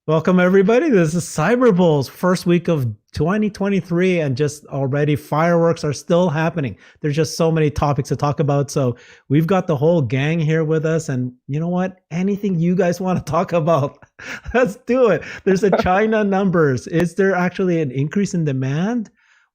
Welcome, everybody. This is CyberBulls, first week of 2023, and just already fireworks are still happening. There's just so many topics to talk about. So we've got the whole gang here with us. And you know what? Anything you guys want to talk about, let's do it. There's a China numbers. Is there actually an increase in demand?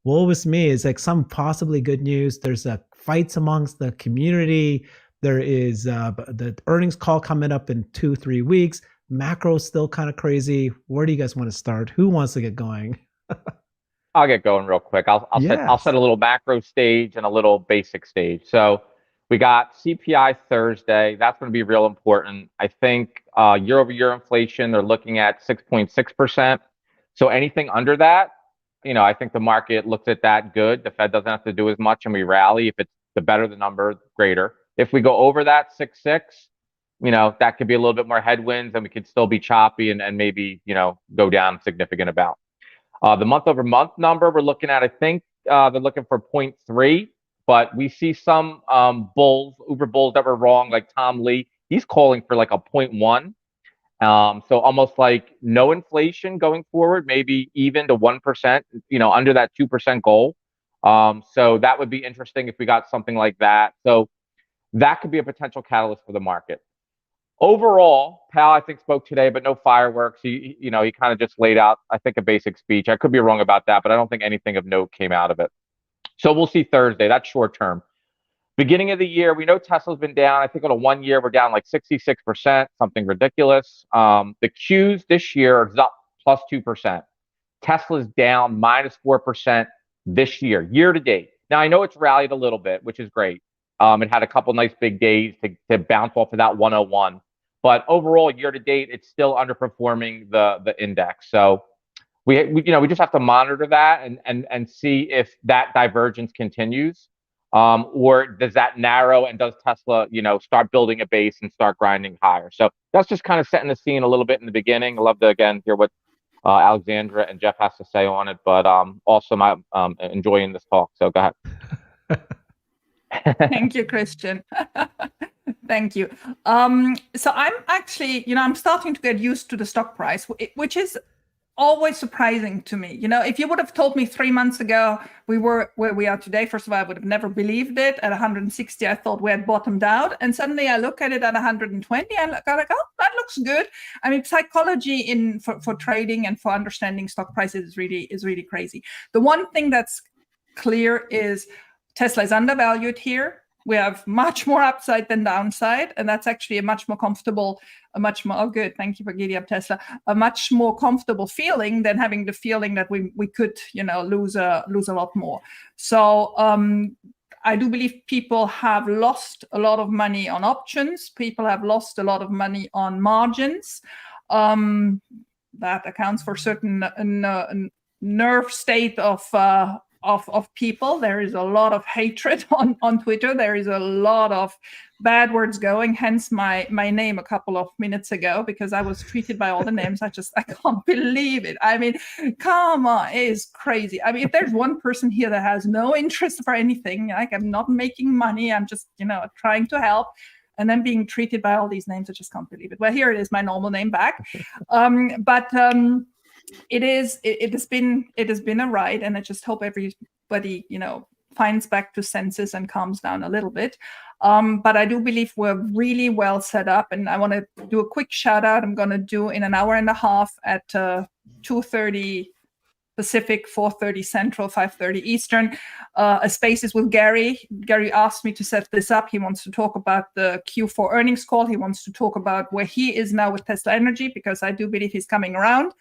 Woe is me. It's like some possibly good news. There's a fights amongst the community. There is the earnings call coming up in 2-3 weeks. Macro is still kind of crazy. Where do you guys want to start? Who wants to get going? I'll get going real quick. I'll Yes. set a little macro stage and a little basic stage. So we got CPI Thursday. That's going to be real important. I think year over year inflation, they're looking at 6.6%. So anything under that, I think the market looks at that good. The Fed doesn't have to do as much and we rally. If it's the better the number, greater. If we go over that 6.6, that could be a little bit more headwinds and we could still be choppy and maybe, go down a significant amount. The month over month number we're looking at, I think they're looking for 0.3, but we see some Uber bulls that were wrong, like Tom Lee. He's calling for like a 0.1. So almost like no inflation going forward, maybe even to 1%, under that 2% goal. So that would be interesting if we got something like that. So that could be a potential catalyst for the market. Overall, Powell, I think, spoke today, but no fireworks. He kind of just laid out, I think, a basic speech. I could be wrong about that, but I don't think anything of note came out of it. So we'll see Thursday. That's short term. Beginning of the year, we know Tesla's been down. I think on a 1 year, we're down like 66%, something ridiculous. The Qs this year is up plus 2%. Tesla's down minus 4% this year to date. Now, I know it's rallied a little bit, which is great. It had a couple nice big days to bounce off of that 101. But overall, year to date, it's still underperforming the index. So we just have to monitor that and see if that divergence continues, or does that narrow and does Tesla start building a base and start grinding higher. So that's just kind of setting the scene a little bit in the beginning. I'd love to again hear what Alexandra and Jeff has to say on it, but also I'm enjoying this talk. So go ahead. Thank you, Christian. Thank you. So I'm actually, I'm starting to get used to the stock price, which is always surprising to me. If you would have told me 3 months ago we were where we are today, first of all, I would have never believed it. At 160, I thought we had bottomed out. And suddenly I look at it at 120 and I got like, oh, that looks good. I mean, psychology for trading and for understanding stock prices is really crazy. The one thing that's clear is Tesla is undervalued here. We have much more upside than downside, and that's actually a much more comfortable, good. Thank you for giddy up, Tesla. A much more comfortable feeling than having the feeling that we could, lose a lot more. So I do believe people have lost a lot of money on options. People have lost a lot of money on margins. That accounts for certain nerve state of people. There is a lot of hatred on Twitter. There is a lot of bad words going, hence my name a couple of minutes ago, because I was treated by all the names. I can't believe it. I mean, come on, it is crazy. I mean, if there's one person here that has no interest for anything, like I'm not making money, I'm just, trying to help, and then being treated by all these names, I just can't believe it. Well, here it is, my normal name back. It has been a ride, and I just hope everybody finds back to senses and calms down a little bit. But I do believe we're really well set up, and I want to do a quick shout out. I'm going to do in an hour and a half at 2:30 Pacific, 4:30 Central, 5:30 Eastern. A Spaces with Gary. Gary asked me to set this up. He wants to talk about the Q4 earnings call. He wants to talk about where he is now with Tesla Energy, because I do believe he's coming around,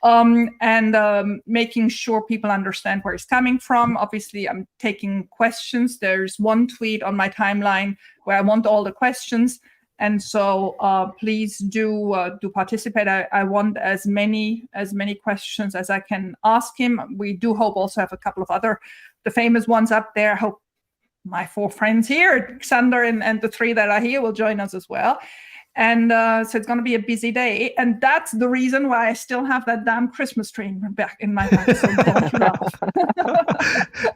and making sure people understand where he's coming from. Obviously, I'm taking questions. There's one tweet on my timeline where I want all the questions. And so please do participate. I want as many questions as I can ask him. We do hope also have a couple of the famous ones up there. I hope my 4 friends here, Alexander and the 3 that are here, will join us as well. And so it's going to be a busy day. And that's the reason why I still have that damn Christmas tree back in my house. So don't laugh.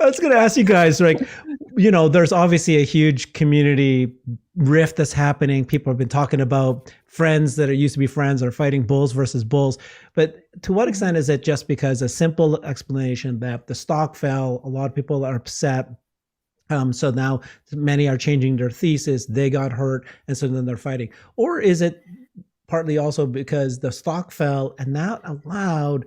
I was going to ask you guys, there's obviously a huge community rift that's happening. People have been talking about friends that are used to be friends are fighting bulls versus bulls. But to what extent is it just because a simple explanation that the stock fell, a lot of people are upset, so now many are changing their thesis, they got hurt, and so then they're fighting? Or is it partly also because the stock fell and that allowed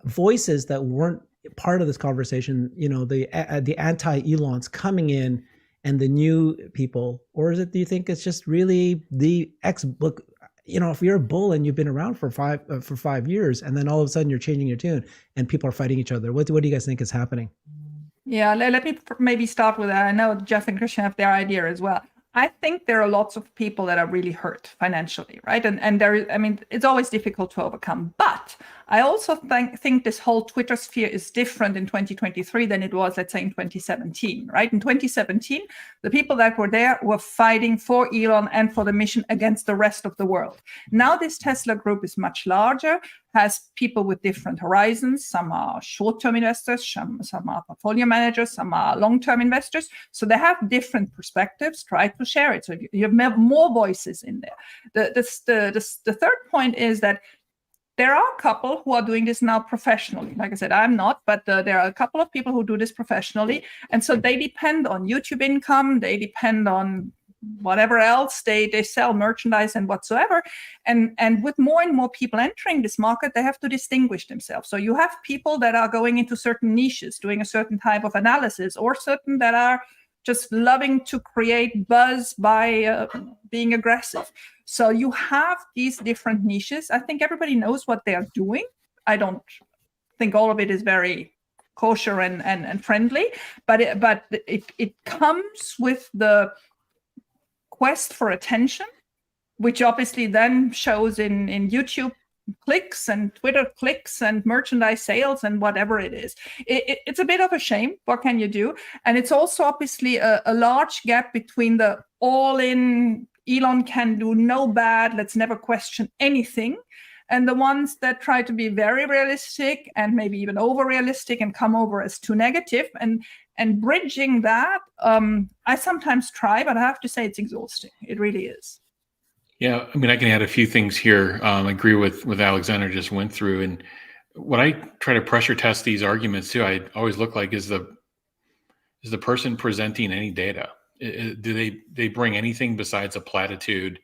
voices that weren't part of this conversation, the anti-Elons coming in and the new people? Or is it, do you think it's just really the look, if you're a bull and you've been around for 5 years and then all of a sudden you're changing your tune and people are fighting each other? What do you guys think is happening? Yeah, let me maybe start with that. I know Jeff and Christian have their idea as well. I think there are lots of people that are really hurt financially, right? And there is, it's always difficult to overcome. But I also think this whole Twitter sphere is different in 2023 than it was, let's say, in 2017, right? In 2017, the people that were there were fighting for Elon and for the mission against the rest of the world. Now this Tesla group is much larger, has people with different horizons. Some are short-term investors, some are portfolio managers, some are long-term investors. So they have different perspectives. Try to share it. So you have more voices in there. The third point is that there are a couple who are doing this now professionally. Like I said, I'm not, but there are a couple of people who do this professionally. And so they depend on YouTube income. They depend on whatever else. They sell merchandise and whatsoever. And with more and more people entering this market, they have to distinguish themselves. So you have people that are going into certain niches, doing a certain type of analysis, or certain that are just loving to create buzz by being aggressive. So you have these different niches. I think everybody knows what they are doing. I don't think all of it is very kosher and friendly, but it comes with the quest for attention, which obviously then shows in YouTube clicks and Twitter clicks and merchandise sales and whatever it is. It's a bit of a shame. What can you do? And it's also obviously a large gap between the all-in Elon can do no bad, let's never question anything, and the ones that try to be very realistic and maybe even over-realistic and come over as too negative. And bridging that, I sometimes try, but I have to say it's exhausting. It really is. Yeah, I can add a few things here. I agree with Alexander just went through. And what I try to pressure test these arguments too, I always look like, is the person presenting any data? Do they bring anything besides a platitude,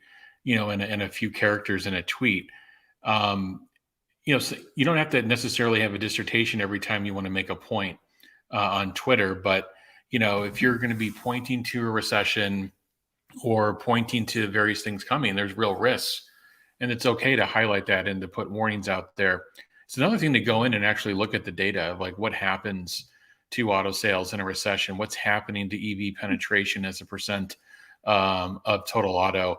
and a few characters in a tweet? So you don't have to necessarily have a dissertation every time you want to make a point on Twitter, but if you're going to be pointing to a recession or pointing to various things coming, there's real risks, and it's okay to highlight that and to put warnings out there. It's another thing to go in and actually look at the data of like what happens to auto sales in a recession, what's happening to EV penetration as a percent of total auto,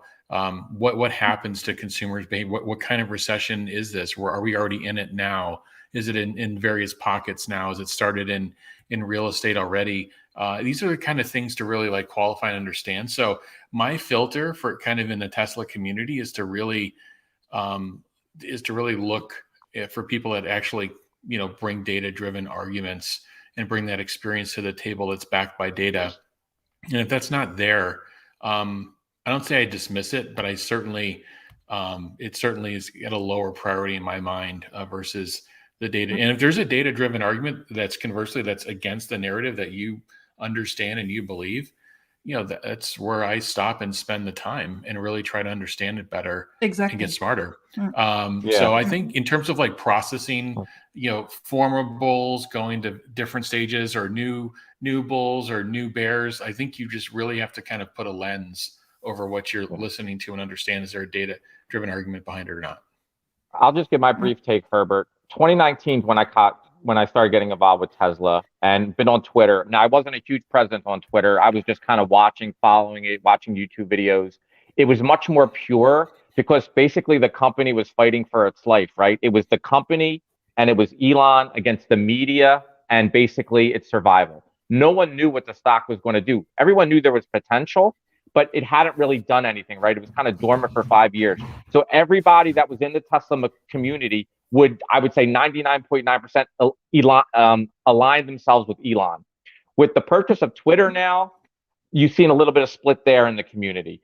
what happens to consumers' behavior, what kind of recession is this? Are we already in it now? Is it in various pockets now? Is it started in real estate already? These are the kind of things to really like qualify and understand. So my filter for kind of in the Tesla community is to really look for people that actually, bring data-driven arguments and bring that experience to the table that's backed by data. And if that's not there, I don't say I dismiss it, but I certainly, it certainly is at a lower priority in my mind versus the data. And if there's a data-driven argument that's conversely, that's against the narrative that you understand and you believe, that's where I stop and spend the time and really try to understand it better. Exactly. And get smarter. So I think in terms of like processing, former bulls going to different stages or new bulls or new bears, I think you just really have to kind of put a lens over what you're listening to and understand, is there a data-driven argument behind it or not? I'll just give my brief take, Herbert. 2019 when I started getting involved with Tesla and been on Twitter. Now, I wasn't a huge presence on Twitter. I was just kind of following it, watching YouTube videos. It was much more pure because basically the company was fighting for its life, right? It was the company and it was Elon against the media and basically its survival. No one knew what the stock was going to do. Everyone knew there was potential, but it hadn't really done anything, right? It was kind of dormant for 5 years. So everybody that was in the Tesla community I would say 99.9% align themselves with Elon. With the purchase of Twitter now, you've seen a little bit of split there in the community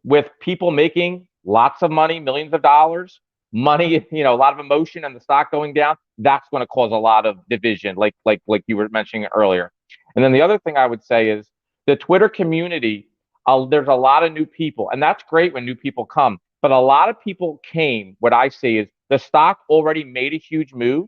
with people making lots of money, millions of dollars, money, a lot of emotion, and the stock going down. That's going to cause a lot of division, like you were mentioning earlier. And then the other thing I would say is the Twitter community. There's a lot of new people, and that's great when new people come. But a lot of people came. What I see is the stock already made a huge move,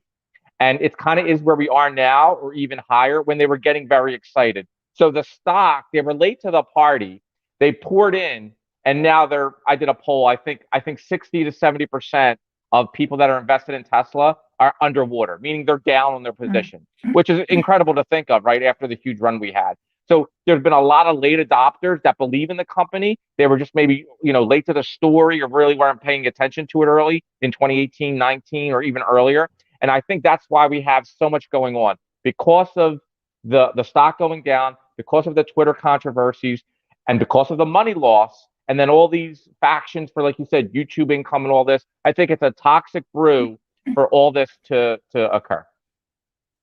and it kind of is where we are now, or even higher, when they were getting very excited. So the stock, they were late to the party. They poured in, and now I did a poll. I think 60 to 70% of people that are invested in Tesla are underwater, meaning they're down on their position, which is incredible to think of right after the huge run we had. So there's been a lot of late adopters that believe in the company. They were just maybe, late to the story, or really weren't paying attention to it early in 2018, 19, or even earlier. And I think that's why we have so much going on, because of the stock going down, because of the Twitter controversies, and because of the money loss, and then all these factions for, like you said, YouTube income and all this. I think it's a toxic brew for all this to occur.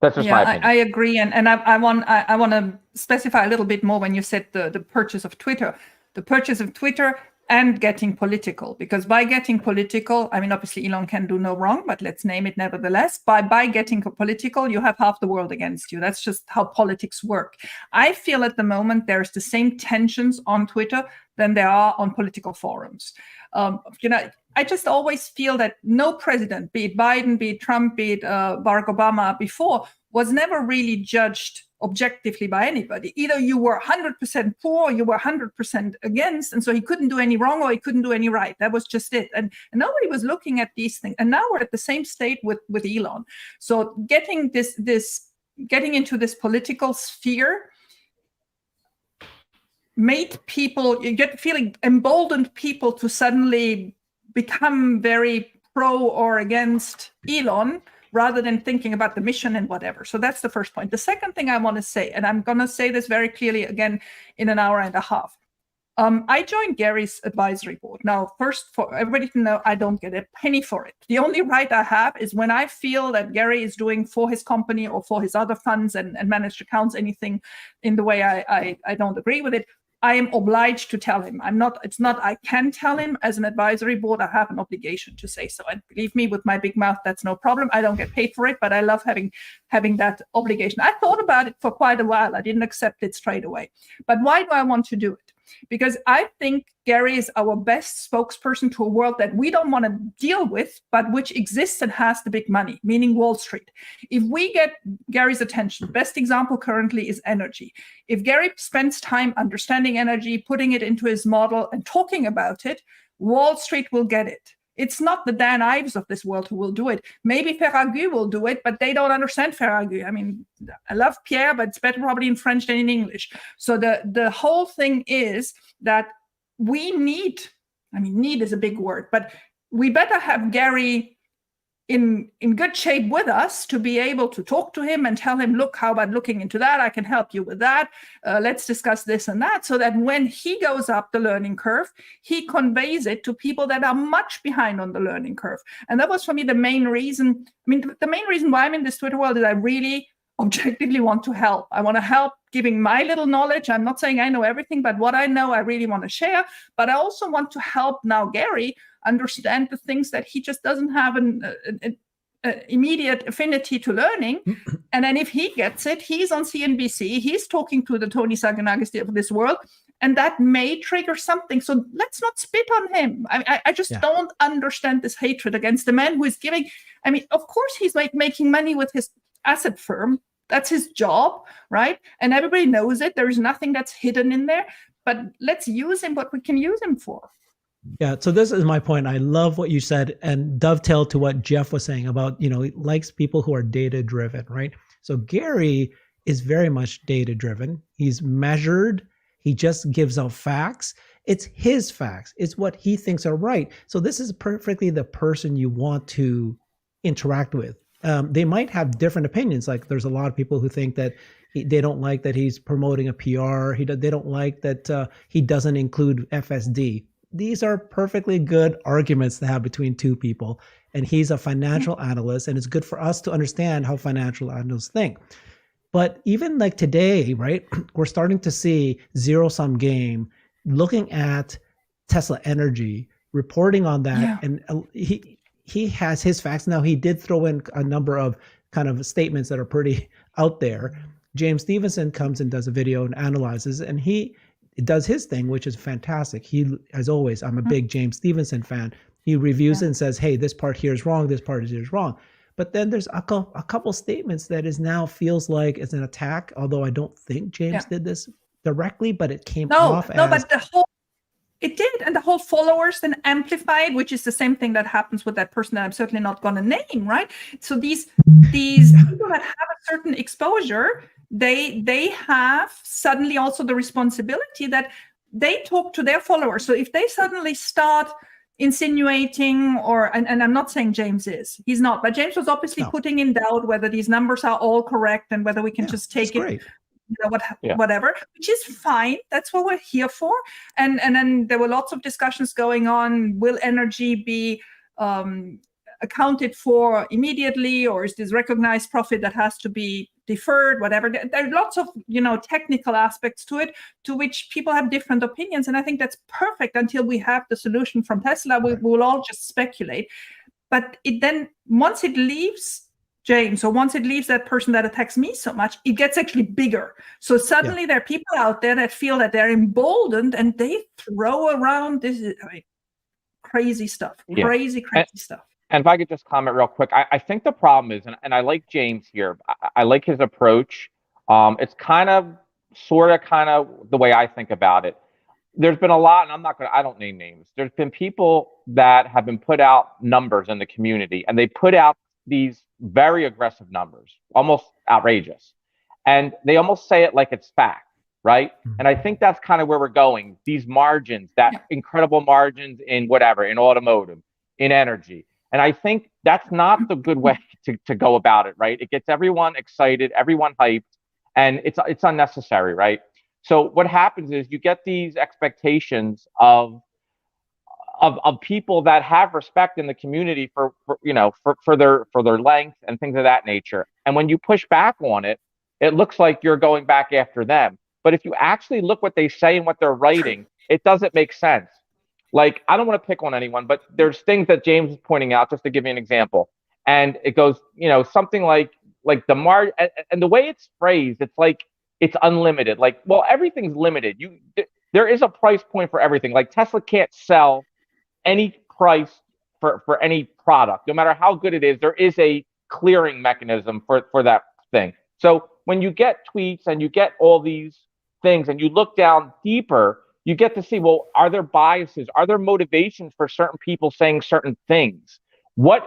That's just my opinion. I agree, and I want to specify a little bit more when you said the purchase of Twitter, and getting political, because by getting political, I mean, obviously Elon can do no wrong, but let's name it nevertheless. By getting political, you have half the world against you. That's just how politics work. I feel at the moment there's the same tensions on Twitter than there are on political forums. I just always feel that no president, be it Biden, be it Trump, be it Barack Obama before, was never really judged objectively by anybody. Either you were 100% for, or you were 100% against, and so he couldn't do any wrong or he couldn't do any right. That was just it. And nobody was looking at these things. And now we're at the same state with Elon. So getting into this political sphere made people, emboldened people to suddenly become very pro or against Elon, rather than thinking about the mission and whatever. So that's the first point. The second thing I want to say, and I'm going to say this very clearly again in an hour and a half. I joined Gary's advisory board. Now, first, for everybody to know, I don't get a penny for it. The only right I have is when I feel that Gary is doing for his company or for his other funds and managed accounts anything in the way I don't agree with it, I am obliged to tell him. It's not I can tell him. As an advisory board, I have an obligation to say so. And believe me, with my big mouth, that's no problem. I don't get paid for it, but I love having that obligation. I thought about it for quite a while. I didn't accept it straight away. But why do I want to do it? Because I think Gary is our best spokesperson to a world that we don't want to deal with, but which exists and has the big money, meaning Wall Street. If we get Gary's attention, best example currently is energy. If Gary spends time understanding energy, putting it into his model and talking about it, Wall Street will get it. It's not the Dan Ives of this world who will do it. Maybe Ferragut will do it, but they don't understand Ferragut. I mean, I love Pierre, but it's better probably in French than in English. So the whole thing is that we need is a big word, but we better have Gary in good shape with us to be able to talk to him and tell him, look, how about looking into that? I can help you with that. Let's discuss this and that, so that when he goes up the learning curve, he conveys it to people that are much behind on the learning curve. And that was for me the main reason. I mean, the main reason why I'm in this Twitter world is I really objectively want to help. I want to help giving my little knowledge. I'm not saying I know everything, but what I know, I really want to share. But I also want to help now Gary understand the things that he just doesn't have an immediate affinity to learning. And then if he gets it, he's on CNBC, he's talking to the Tony Saganagis of this world, and that may trigger something. So let's not spit on him. I just don't understand this hatred against the man who is giving. I mean, of course, he's making money with his asset firm. That's his job, right? And everybody knows it. There is nothing that's hidden in there. But let's use him what we can use him for. Yeah, so this is my point. I love what you said, and dovetail to what Jeff was saying about, he likes people who are data driven, right? So Gary is very much data driven. He's measured. He just gives out facts. It's his facts. It's what he thinks are right. So this is perfectly the person you want to interact with. They might have different opinions. Like there's a lot of people who think that they don't like that he's promoting a PR. They don't like that he doesn't include FSD. These are perfectly good arguments to have between two people. And he's a financial analyst, and it's good for us to understand how financial analysts think. But even like today, right, we're starting to see zero sum game looking at Tesla Energy, reporting on that. Yeah. And he has his facts. Now, he did throw in a number of kind of statements that are pretty out there. James Stevenson comes and does a video and analyzes, and he does his thing, which is fantastic. He, as always, I'm a big James Stevenson fan. He reviews it and says, hey, this part here is wrong, this part here is wrong. But then there's a couple statements that is now feels like it's an attack, although I don't think James did this directly, but it came off as... No, but it did, and the whole followers then amplified, which is the same thing that happens with that person that I'm certainly not going to name, right? So these people that have a certain exposure, they have suddenly also the responsibility that they talk to their followers. So if they suddenly start insinuating, and I'm not saying James he's not, but James was obviously putting in doubt whether these numbers are all correct and whether we can just take it. Whatever, which is fine. That's what we're here for. And then there were lots of discussions going on. Will energy be accounted for immediately, or is this recognized profit that has to be deferred? Whatever. There are lots of technical aspects to it, to which people have different opinions. And I think that's perfect until we have the solution from Tesla. We will all just speculate. But once it leaves James, or once it leaves that person that attacks me so much, it gets actually bigger. So suddenly there are people out there that feel that they're emboldened, and they throw around this crazy stuff, crazy stuff. And if I could just comment real quick, I think the problem is, and I like James here, I like his approach. It's kind of the way I think about it. There's been a lot, and I don't name names. There's been people that have been put out numbers in the community, and they put out these very aggressive numbers, almost outrageous. And they almost say it like it's fact, right? And I think that's kind of where we're going. These margins, that incredible margins in whatever, in automotive, in energy. And I think that's not the good way to go about it, right? It gets everyone excited, everyone hyped, and it's unnecessary, right? So what happens is you get these expectations of people that have respect in the community for their length and things of that nature. And when you push back on it, it looks like you're going back after them. But if you actually look what they say and what they're writing, it doesn't make sense. Like, I don't want to pick on anyone, but there's things that James is pointing out, just to give you an example. And it goes, something like the margin, and the way it's phrased, it's like it's unlimited. Like, well, everything's limited. There is a price point for everything. Like, Tesla can't sell any price for any product, no matter how good it is. There is a clearing mechanism for that thing. So when you get tweets and you get all these things and you look down deeper, you get to see, well, are there biases? Are there motivations for certain people saying certain things? We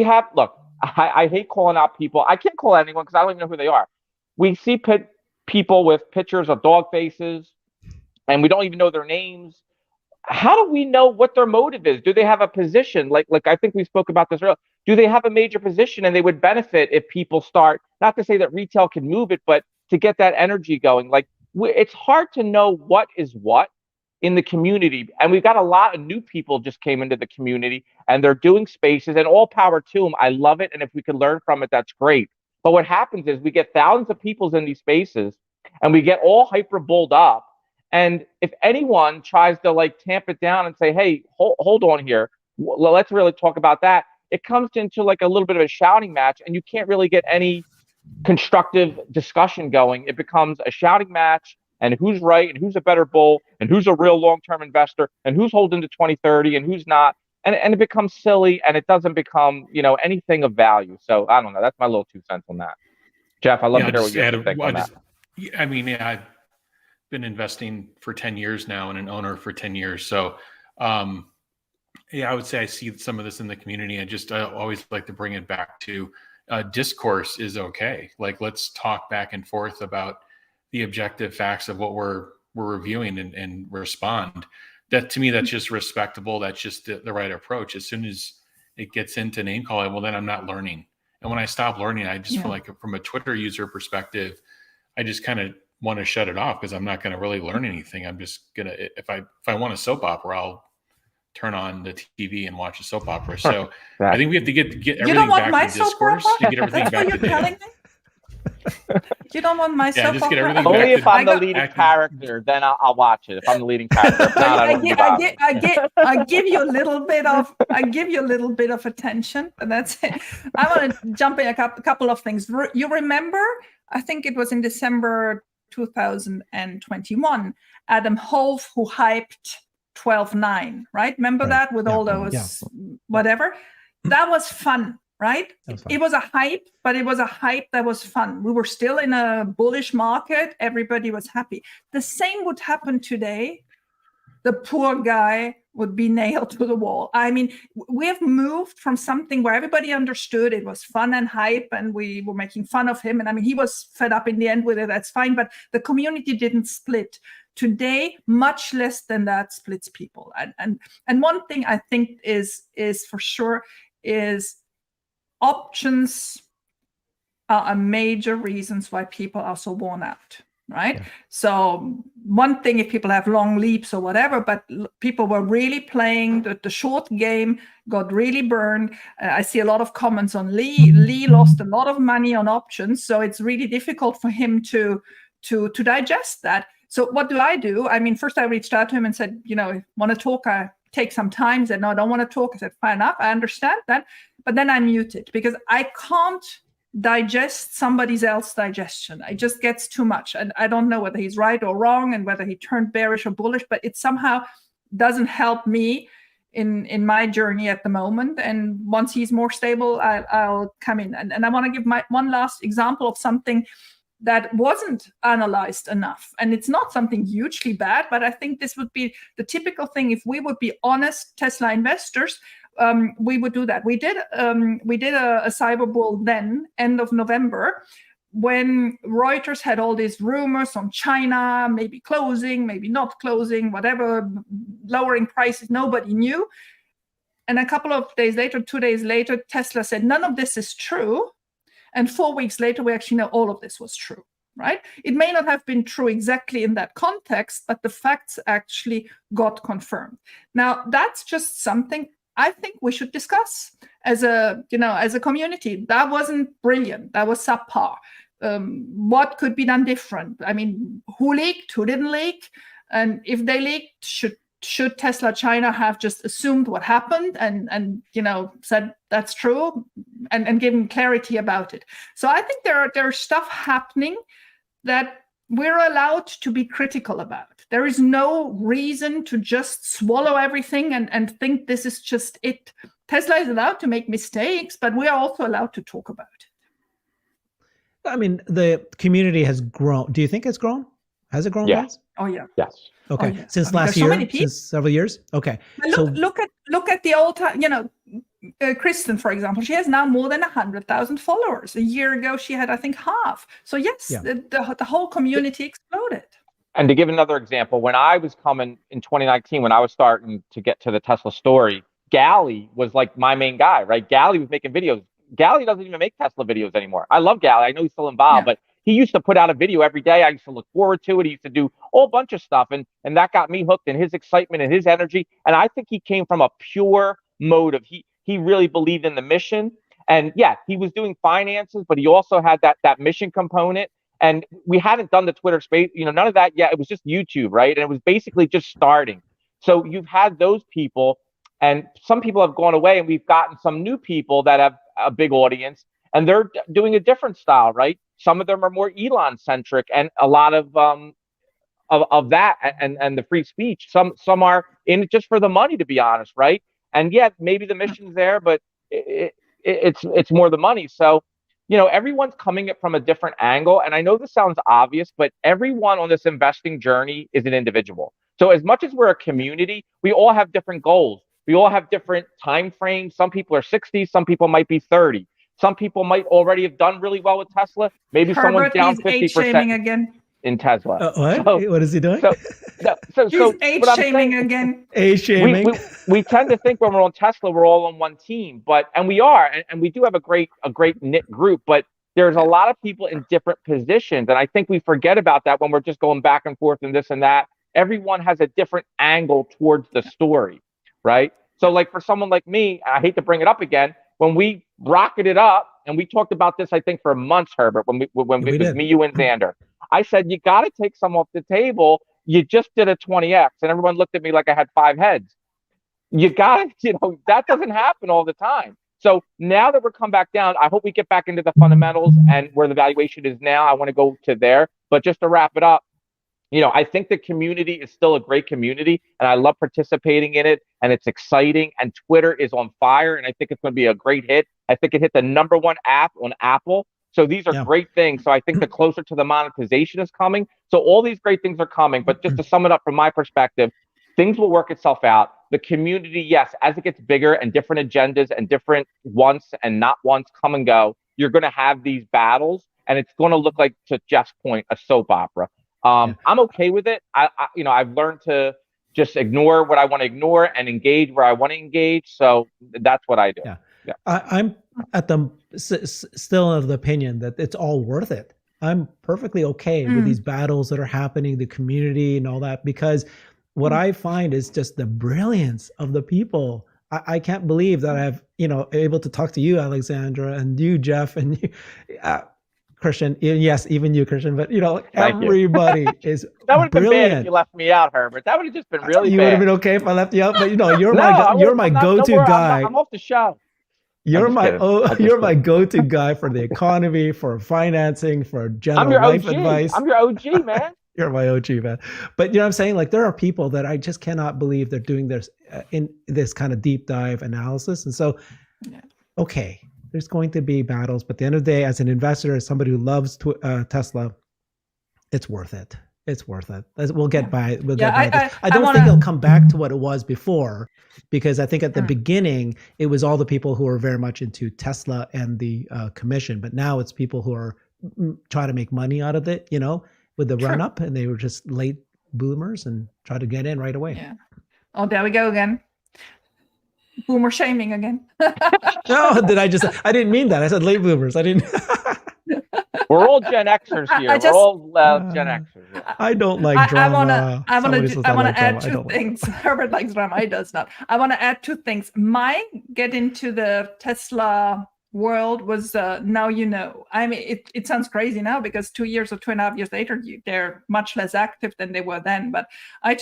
have, look, I hate calling out people. I can't call anyone because I don't even know who they are. We see people with pictures of dog faces and we don't even know their names. How do we know what their motive is? Do they have a position? Like I think we spoke about this earlier. Do they have a major position and they would benefit if people start, not to say that retail can move it, but to get that energy going? Like, it's hard to know what is what in the community. And we've got a lot of new people just came into the community and they're doing spaces, and all power to them. I love it. And if we can learn from it, that's great. But what happens is we get thousands of people in these spaces and we get all hyper bulled up. And if anyone tries to tamp it down and say, hey, hold on here, let's really talk about that, it comes into a little bit of a shouting match, and you can't really get any constructive discussion going. It becomes a shouting match, and who's right and who's a better bull and who's a real long-term investor and who's holding to 2030 and who's not. And it becomes silly, and it doesn't become, anything of value. So I don't know. That's my little 2 cents on that. Jeff, I'd love to hear what you have to think on that. I've been investing for 10 years now and an owner for 10 years. So, I would say I see some of this in the community. I always like to bring it back to discourse is okay. Like, let's talk back and forth about the objective facts of what we're reviewing and respond. That, to me, that's just respectable. That's just the right approach. As soon as it gets into name calling, well, then I'm not learning. And when I stop learning, I just feel like from a Twitter user perspective, I just kind of want to shut it off because I'm not going to really learn anything. I'm just going to, if I want a soap opera, I'll turn on the TV and watch a soap opera. So I think we have to get everything back to discourse to get everything back to data. You don't want my Yeah, soap just get opera? everything Only back if to- I'm the got- leading back to- character, then I'll watch it. If I'm the leading character, if not, I won't be bothered. I give you a little bit of attention, and that's it. I want to jump in a couple of things. You remember? I think it was in December 2021. Adam Hove, who hyped 12.9, right? Remember Right. that with Yeah. all those Yeah. whatever? That was fun, right? That was fun. It was a hype, but it was a hype that was fun. We were still in a bullish market. Everybody was happy. The same would happen today. The poor guy would be nailed to the wall. I mean, we have moved from something where everybody understood it was fun and hype, and we were making fun of him. And I mean, he was fed up in the end with it. That's fine. But the community didn't split. Today, much less than that splits people. And one thing I think is for sure is options are a major reasons why people are so worn out, right? Yeah. So one thing if people have long leaps or whatever, but people were really playing the short game, got really burned. I see a lot of comments on Lee. Lee lost a lot of money on options, so it's really difficult for him to digest that. So what do? I mean, first I reached out to him and said, want to talk? I take some time. He said, no, I don't want to talk. I said, fine enough. I understand that. But then I muted because I can't digest somebody else's digestion. It just gets too much. And I don't know whether he's right or wrong and whether he turned bearish or bullish, but it somehow doesn't help me in my journey at the moment. And once he's more stable, I'll come in. And I want to give my one last example of something that wasn't analyzed enough. And it's not something hugely bad, but I think this would be the typical thing. If we would be honest Tesla investors, we would do that. We did a CyberBull then, end of November, when Reuters had all these rumors on China, maybe closing, maybe not closing, whatever, lowering prices, nobody knew. And a couple of days later, 2 days later, Tesla said, none of this is true. And 4 weeks later, we actually know all of this was true, right? It may not have been true exactly in that context, but the facts actually got confirmed. Now, that's just something I think we should discuss as a community. That wasn't brilliant. That was subpar. What could be done different? I mean, who leaked? Who didn't leak? And if they leaked, should Tesla China have just assumed what happened and said that's true and given clarity about it? So I think there are stuff happening that we're allowed to be critical about. There is no reason to just swallow everything and think this is just it. Tesla is allowed to make mistakes, but we are also allowed to talk about it. I mean, the community has grown. Do you think it's grown? Has it grown, Yeah. guys? Oh yeah. Yes. Okay. Oh, yeah. Since I mean, last there's so year, many people. since several years? Okay. Look at the old time, Kristen, for example, she has now more than 100,000 followers. A year ago, she had, I think, half. So yes, Yeah. the whole community exploded. And to give another example, when I was coming in 2019, when I was starting to get to the Tesla story, Galley was like my main guy, right? Galley was making videos. Galley doesn't even make Tesla videos anymore. I love Galley. I know he's still involved, but he used to put out a video every day. I used to look forward to it. He used to do a whole bunch of stuff. And that got me hooked in his excitement and his energy. And I think he came from a pure motive. He really believed in the mission. And yeah, he was doing finances, but he also had that mission component. And we hadn't done the Twitter space, none of that yet. It was just YouTube, right? And it was basically just starting. So you've had those people, and some people have gone away, and we've gotten some new people that have a big audience, and they're doing a different style, right? Some of them are more Elon centric, and a lot of that and the free speech. Some are in it just for the money, to be honest, right? And yet maybe the mission's there, but it's more the money. So everyone's coming at from a different angle. And I know this sounds obvious, but everyone on this investing journey is an individual. So as much as we're a community, we all have different goals. We all have different time frames. Some people are 60, some people might be 30. Some people might already have done really well with Tesla. Maybe someone's down 50% again. in Tesla. What? So, what is he doing? So age what I'm shaming saying, again. Age shaming. we tend to think when we're on Tesla, we're all on one team, and we are, and we do have a great knit group, but there's a lot of people in different positions. And I think we forget about that when we're just going back and forth and this and that. Everyone has a different angle towards the story, right? So like for someone like me, I hate to bring it up again, when we rocketed up and we talked about this, I think, for months, Herbert, when it was did. me, you, and Xander. I said, you got to take some off the table. You just did a 20x, and everyone looked at me like I had 5 heads. You got to, that doesn't happen all the time. So now that we're come back down, I hope we get back into the fundamentals and where the valuation is now. I want to go to there. But just to wrap it up, I think the community is still a great community, and I love participating in it, and it's exciting, and Twitter is on fire, and I think it's going to be a great hit. I think it hit the #1 app on Apple. So these are great things. So I think the closer to the monetization is coming. So all these great things are coming. But just to sum it up from my perspective, things will work itself out. The community, yes, as it gets bigger and different agendas and different wants and not wants come and go, you're going to have these battles, and it's going to look like, to Jeff's point, a soap opera. I'm okay with it. I've learned to just ignore what I want to ignore and engage where I want to engage. So that's what I do. Yeah. I'm at the still of the opinion that it's all worth it. I'm perfectly okay with these battles that are happening, the community and all that, because what I find is just the brilliance of the people. I can't believe that I've, able to talk to you, Alexandra, and you, Jeff, and you, Christian. Yes, even you, Christian, but everybody is that would have been brilliant. bad if you left me out, Herbert. That would have just been really You bad. would have been okay if I left you out, but you're No, my go-to guy. I'm off the show. You're my go-to guy for the economy, for financing, for general life advice. I'm your OG, man. You're my OG, man. But you know what I'm saying? Like, there are people that I just cannot believe they're doing this in this kind of deep dive analysis. And so, okay, there's going to be battles, but at the end of the day, as an investor, as somebody who loves Tesla, it's worth it. It's worth it. We'll get by. We'll get by this. I don't think it'll come back to what it was before, because I think at the beginning it was all the people who were very much into Tesla and the commission, but now it's people who are trying to make money out of it, with the run up, and they were just late boomers and try to get in right away. Yeah. Oh, there we go again. Boomer shaming again. No, I didn't mean that. I said late boomers. I didn't. We're all Gen Xers here. We're all Gen Xers. Yeah. I don't like drama. I want to add two things. Herbert likes drama. I does not. I want to add 2 things. My get into the Tesla world was now I mean, it sounds crazy now, because 2 years or 2.5 years later, they're much less active than they were then. But I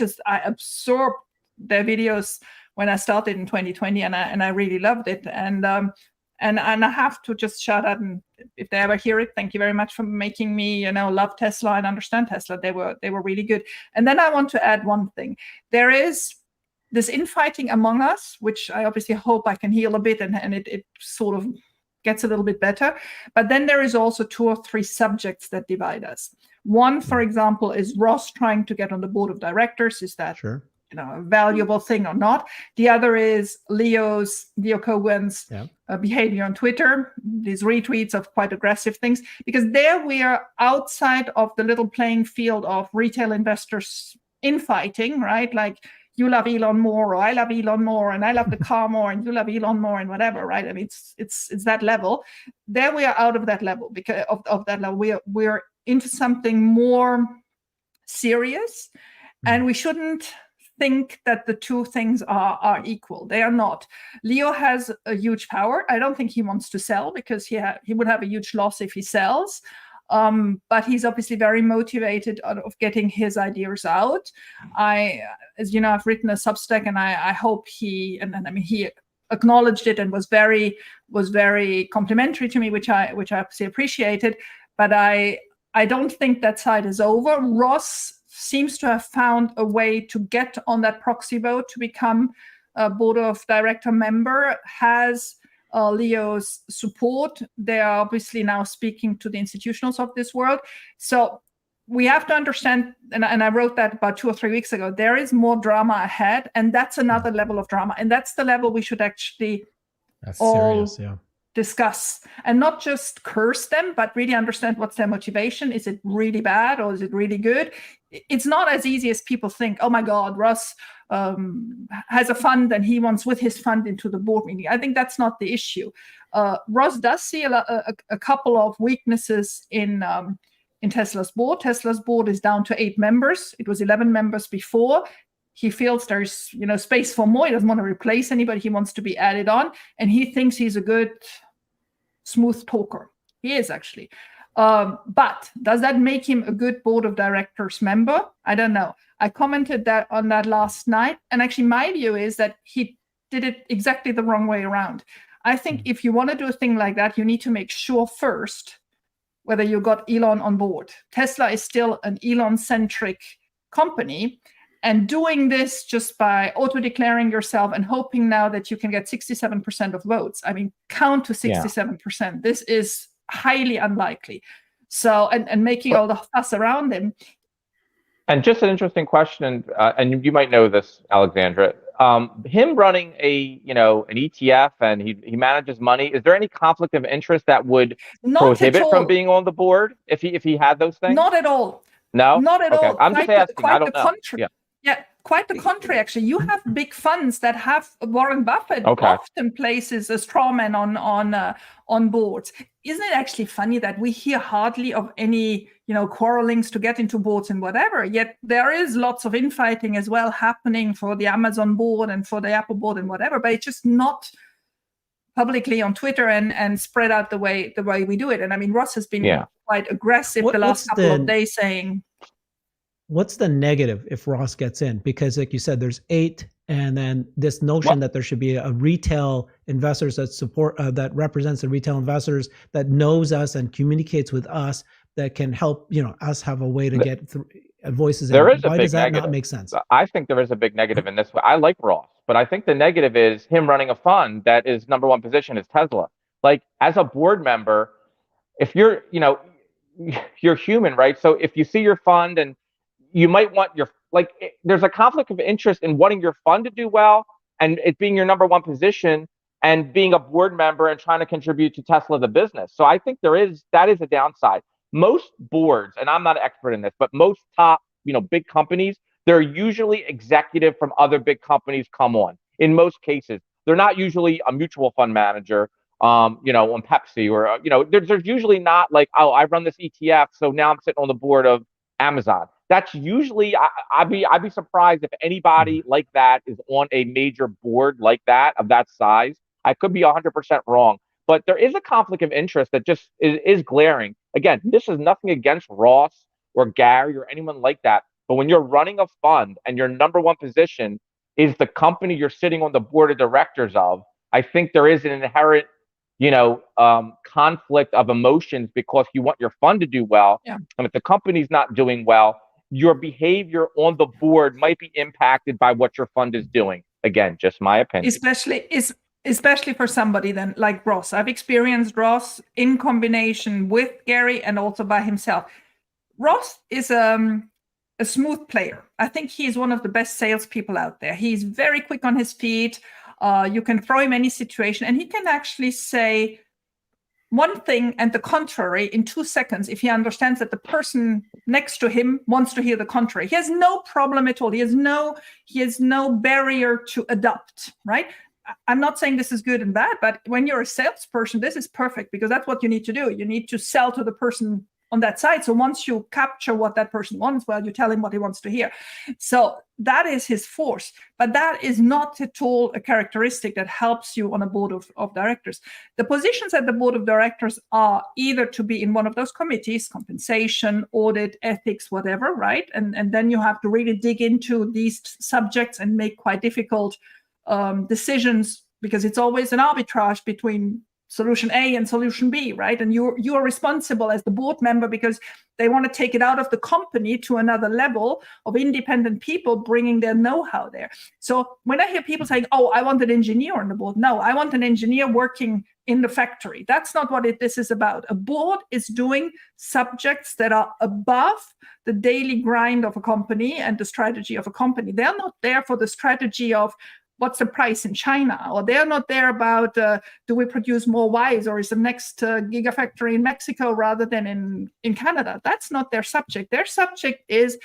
absorbed their videos when I started in 2020, and I really loved it. And I have to just shout out, and if they ever hear it, thank you very much for making me, love Tesla and understand Tesla. They were really good. And then I want to add one thing. There is this infighting among us, which I obviously hope I can heal a bit, and it sort of gets a little bit better. But then there is also 2 or 3 subjects that divide us. One, for example, is Ross trying to get on the board of directors. Is that a valuable thing or not? The other is Leo Kogan's behavior on Twitter, these retweets of quite aggressive things, because there we are outside of the little playing field of retail investors infighting, right? Like, you love Elon more, or I love Elon more, and I love the car more, and you love Elon more, and whatever, right? I mean, it's that level. There we are out of that level, because of that level. We're into something more serious, and we shouldn't think that the 2 things are equal. They are not. Leo has a huge power. I don't think he wants to sell, because he would have a huge loss if he sells. But he's obviously very motivated of getting his ideas out. As you know, I've written a Substack, and I hope he acknowledged it and was very complimentary to me, which I obviously appreciated. But I don't think that side is over. Ross seems to have found a way to get on that proxy vote to become a board of director member, has Leo's support. They are obviously now speaking to the institutionals of this world. So we have to understand, and I wrote that about 2 or 3 weeks ago, there is more drama ahead, and that's another level of drama. And that's the level we should actually discuss, and not just curse them, but really understand what's their motivation. Is it really bad, or is it really good? It's not as easy as people think. Oh my God, Russ has a fund and he wants with his fund into the board meeting. I think that's not the issue. Ross does see a couple of weaknesses in Tesla's board. Tesla's board is down to 8 members. It was 11 members before. He feels there's space for more. He doesn't want to replace anybody. He wants to be added on, and he thinks he's a good smooth talker. He is actually. But does that make him a good board of directors member? I don't know. I commented on that last night. And actually, my view is that he did it exactly the wrong way around. I think if you want to do a thing like that, you need to make sure first whether you got Elon on board. Tesla is still an Elon-centric company. And doing this just by auto-declaring yourself and hoping now that you can get 67% of votes. I mean, count to 67%. Yeah. This is highly unlikely. So, and making all the fuss around him. And just an interesting question, and you might know this, Alexandra. Him running an ETF and he manages money. Is there any conflict of interest that would prohibit from being on the board if he had those things? Not at all. No, not at all. I'm just asking. I don't know. Yeah, quite the contrary, actually. You have big funds that have Warren Buffett often places a straw man on boards. Isn't it actually funny that we hear hardly of any, quarrelings to get into boards and whatever, yet there is lots of infighting as well happening for the Amazon board and for the Apple board and whatever, but it's just not publicly on Twitter and spread out the way we do it. And I mean, Ross has been quite aggressive the last couple of days saying... What's the negative if Ross gets in? Because like you said, there's 8, and then this notion that there should be a retail investors that support, that represents the retail investors, that knows us and communicates with us, that can help, us have a way to get through voices. There is a Why big does that negative. not make sense? I think there is a big negative in this way. I like Ross, but I think the negative is him running a fund that is number one position is Tesla. Like, as a board member, if you're, you're human, right? So if you see your fund and you might want there's a conflict of interest in wanting your fund to do well and it being your number one position and being a board member and trying to contribute to Tesla, the business. So I think that is a downside. Most boards, and I'm not an expert in this, but most top, big companies, they're usually executive from other big companies come on. In most cases, they're not usually a mutual fund manager, on Pepsi or, there's usually not like, oh, I run this ETF, so now I'm sitting on the board of Amazon. That's usually, I'd be surprised if anybody like that is on a major board like that, of that size. I could be 100% wrong, but there is a conflict of interest that just is glaring. Again, this is nothing against Ross or Gary or anyone like that, but when you're running a fund and your number one position is the company you're sitting on the board of directors of, I think there is an inherent conflict of emotions because you want your fund to do well. Yeah. And if the company's not doing well, your behavior on the board might be impacted by what your fund is doing. Again, just my opinion. Especially for somebody then like Ross. I've experienced Ross in combination with Gary and also by himself. Ross is a smooth player. I think he's one of the best salespeople out there. He's very quick on his feet. You can throw him any situation and he can actually say one thing and the contrary in 2 seconds if he understands that the person next to him wants to hear the contrary. He has no problem at all. He has no barrier to adopt, right? I'm not saying this is good and bad, but when you're a salesperson, this is perfect because that's what you need to do. You need to sell to the person on that side. So once you capture what that person wants, well, you tell him what he wants to hear. So that is his force, but that is not at all a characteristic that helps you on a board of directors. The positions at the board of directors are either to be in one of those committees, compensation, audit, ethics, whatever, right? And then you have to really dig into these subjects and make quite difficult decisions because it's always an arbitrage between solution A and solution B, right? And you are responsible as the board member because they want to take it out of the company to another level of independent people bringing their know-how there. So when I hear people saying, oh, I want an engineer on the board. No, I want an engineer working in the factory. That's not what this is about. A board is doing subjects that are above the daily grind of a company and the strategy of a company. They're not there for the strategy of what's the price in China, or they're not there about do we produce more Ys, or is the next gigafactory in Mexico rather than in Canada. That's not their subject. Their subject is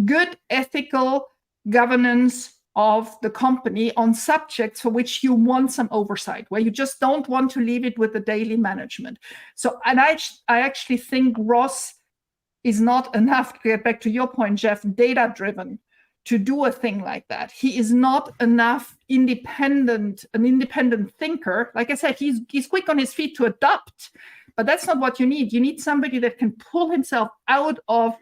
good ethical governance of the company on subjects for which you want some oversight, where you just don't want to leave it with the daily management. So, and I actually think Ross is not enough, to get back to your point, Jeff, data-driven to do a thing like that. He is not enough an independent thinker. Like I said, he's quick on his feet to adapt, but that's not what you need. You need somebody that can pull himself out of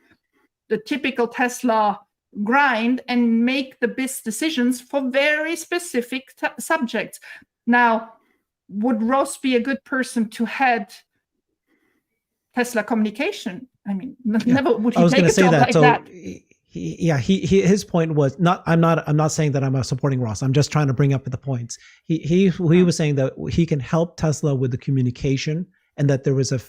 the typical Tesla grind and make the best decisions for very specific subjects. Now, would Ross be a good person to head Tesla communication? I mean, never would he take a job like that. His point was not. I'm not saying that I'm supporting Ross. I'm just trying to bring up the points. He was saying that he can help Tesla with the communication, and that there was a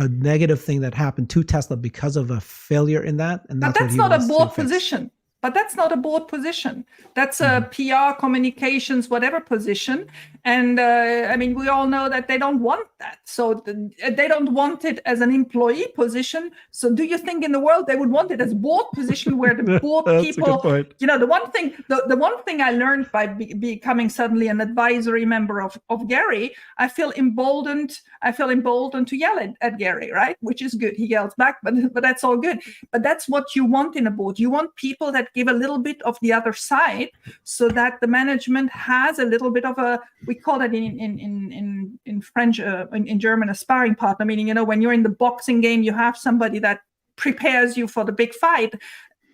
negative thing that happened to Tesla because of a failure in that. And that's not a board position. But that's not a board position. That's a PR, communications, whatever position. And I mean, we all know that they don't want that. So they don't want it as an employee position. So do you think in the world they would want it as board position where the board people, the one thing I learned by becoming suddenly an advisory member of Gary, I feel emboldened to yell at Gary, right? Which is good. He yells back, but that's all good. But that's what you want in a board. You want people that give a little bit of the other side, so that the management has a little bit of we call it in French, in German, a sparring partner, meaning, when you're in the boxing game, you have somebody that prepares you for the big fight,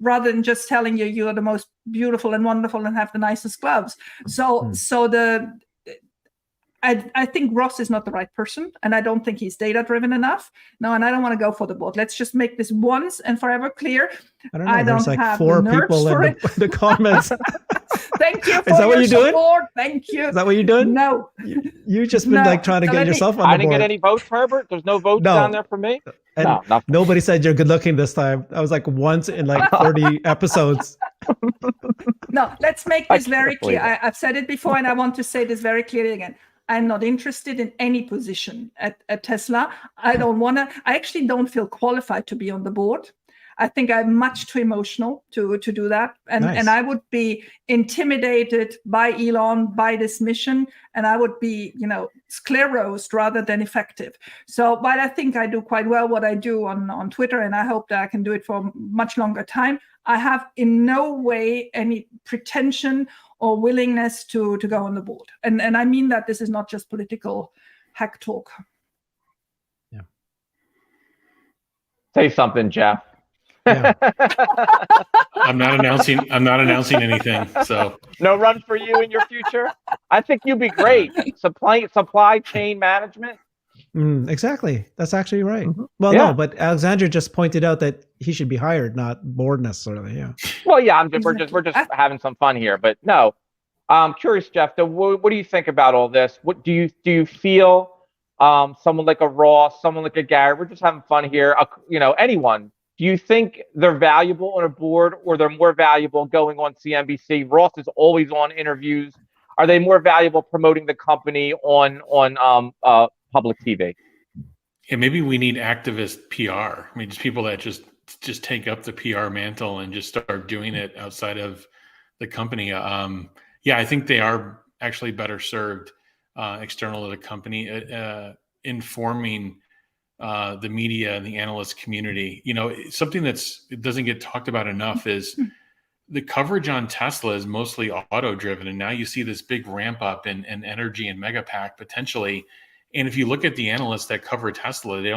rather than just telling you you're the most beautiful and wonderful and have the nicest gloves. I think Ross is not the right person, and I don't think he's data-driven enough. No, and I don't want to go for the board. Let's just make this once and forever clear. I don't know. There's like 4 people in the comments. Thank you for your support. Thank you. Is that what you're doing? No. You've just been trying to get yourself on the board. I didn't get any votes, Herbert. There's no votes down there for me. And no, nothing. Nobody said you're good looking this time. I was like once in like 30 episodes. No, let's make this very clear. I've said it before, and I want to say this very clearly again. I'm not interested in any position at Tesla. I actually don't feel qualified to be on the board. I think I'm much too emotional to do that. And I would be intimidated by Elon, by this mission, and I would be, sclerosed rather than effective. So, but I think I do quite well what I do on Twitter, and I hope that I can do it for a much longer time. I have in no way any pretension or willingness to go on the board. And I mean that this is not just political hack talk. Yeah. Say something, Jeff. Yeah. I'm not announcing anything. So no run for you in your future. I think you'd be great. Supply chain management. Exactly. That's actually right. Mm-hmm. Well, no, but Alexandra just pointed out that he should be hired, not board necessarily. Yeah. Well, yeah. We're just having some fun here, but no. I'm curious, Jeff. What do you think about all this? What do you feel? Someone like a Ross, someone like a Gary. We're just having fun here. Anyone. Do you think they're valuable on a board, or they're more valuable going on CNBC? Ross is always on interviews. Are they more valuable promoting the company on public TV? Yeah, maybe we need activist PR. I mean, just people that just take up the PR mantle and just start doing it outside of the company. I think they are actually better served external to the company, informing the media and the analyst community. Something it doesn't get talked about enough is the coverage on Tesla is mostly auto driven, and now you see this big ramp up in energy and Megapack potentially. And if you look at the analysts that cover Tesla, they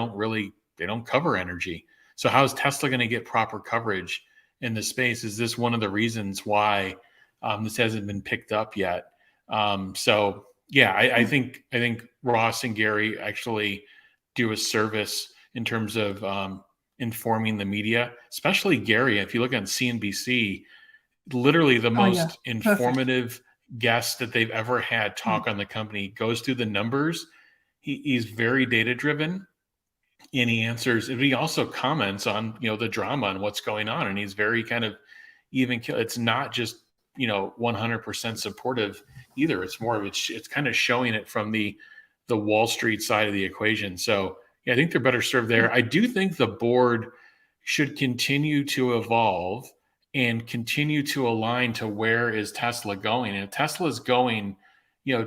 don't cover energy. So how is Tesla going to get proper coverage in this space? Is this one of the reasons why this hasn't been picked up yet? I think Ross and Gary actually do a service in terms of informing the media, especially Gary. If you look on CNBC, literally the most informative guest that they've ever had talk on the company, goes through the numbers. He's very data driven, and he answers. And he also comments on the drama and what's going on, and he's very kind of even. It's not just 100% supportive either. It's more of it's kind of showing it from the Wall Street side of the equation. So I think they're better served there. I do think the board should continue to evolve and continue to align to where is Tesla going. And if Tesla is going,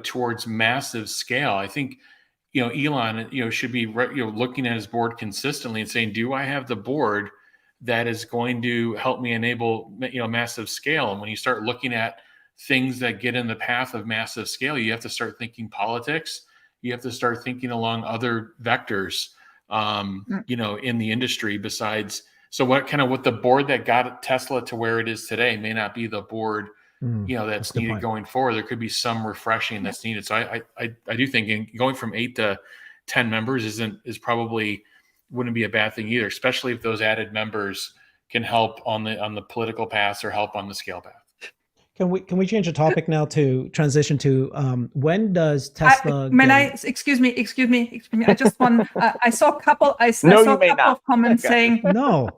towards massive scale, I think, Elon, should be, looking at his board consistently and saying, do I have the board that is going to help me enable, massive scale. And when you start looking at things that get in the path of massive scale, you have to start thinking politics. You have to start thinking along other vectors, in the industry besides. So what the board that got Tesla to where it is today may not be the board, that's needed going forward. There could be some refreshing that's needed. So I do think going from 8 to 10 members is probably wouldn't be a bad thing either, especially if those added members can help on the political path or help on the scale path. Can we change the topic now to transition to when does Tesla? Excuse me. I just want. I saw a couple. I saw a couple of comments saying no.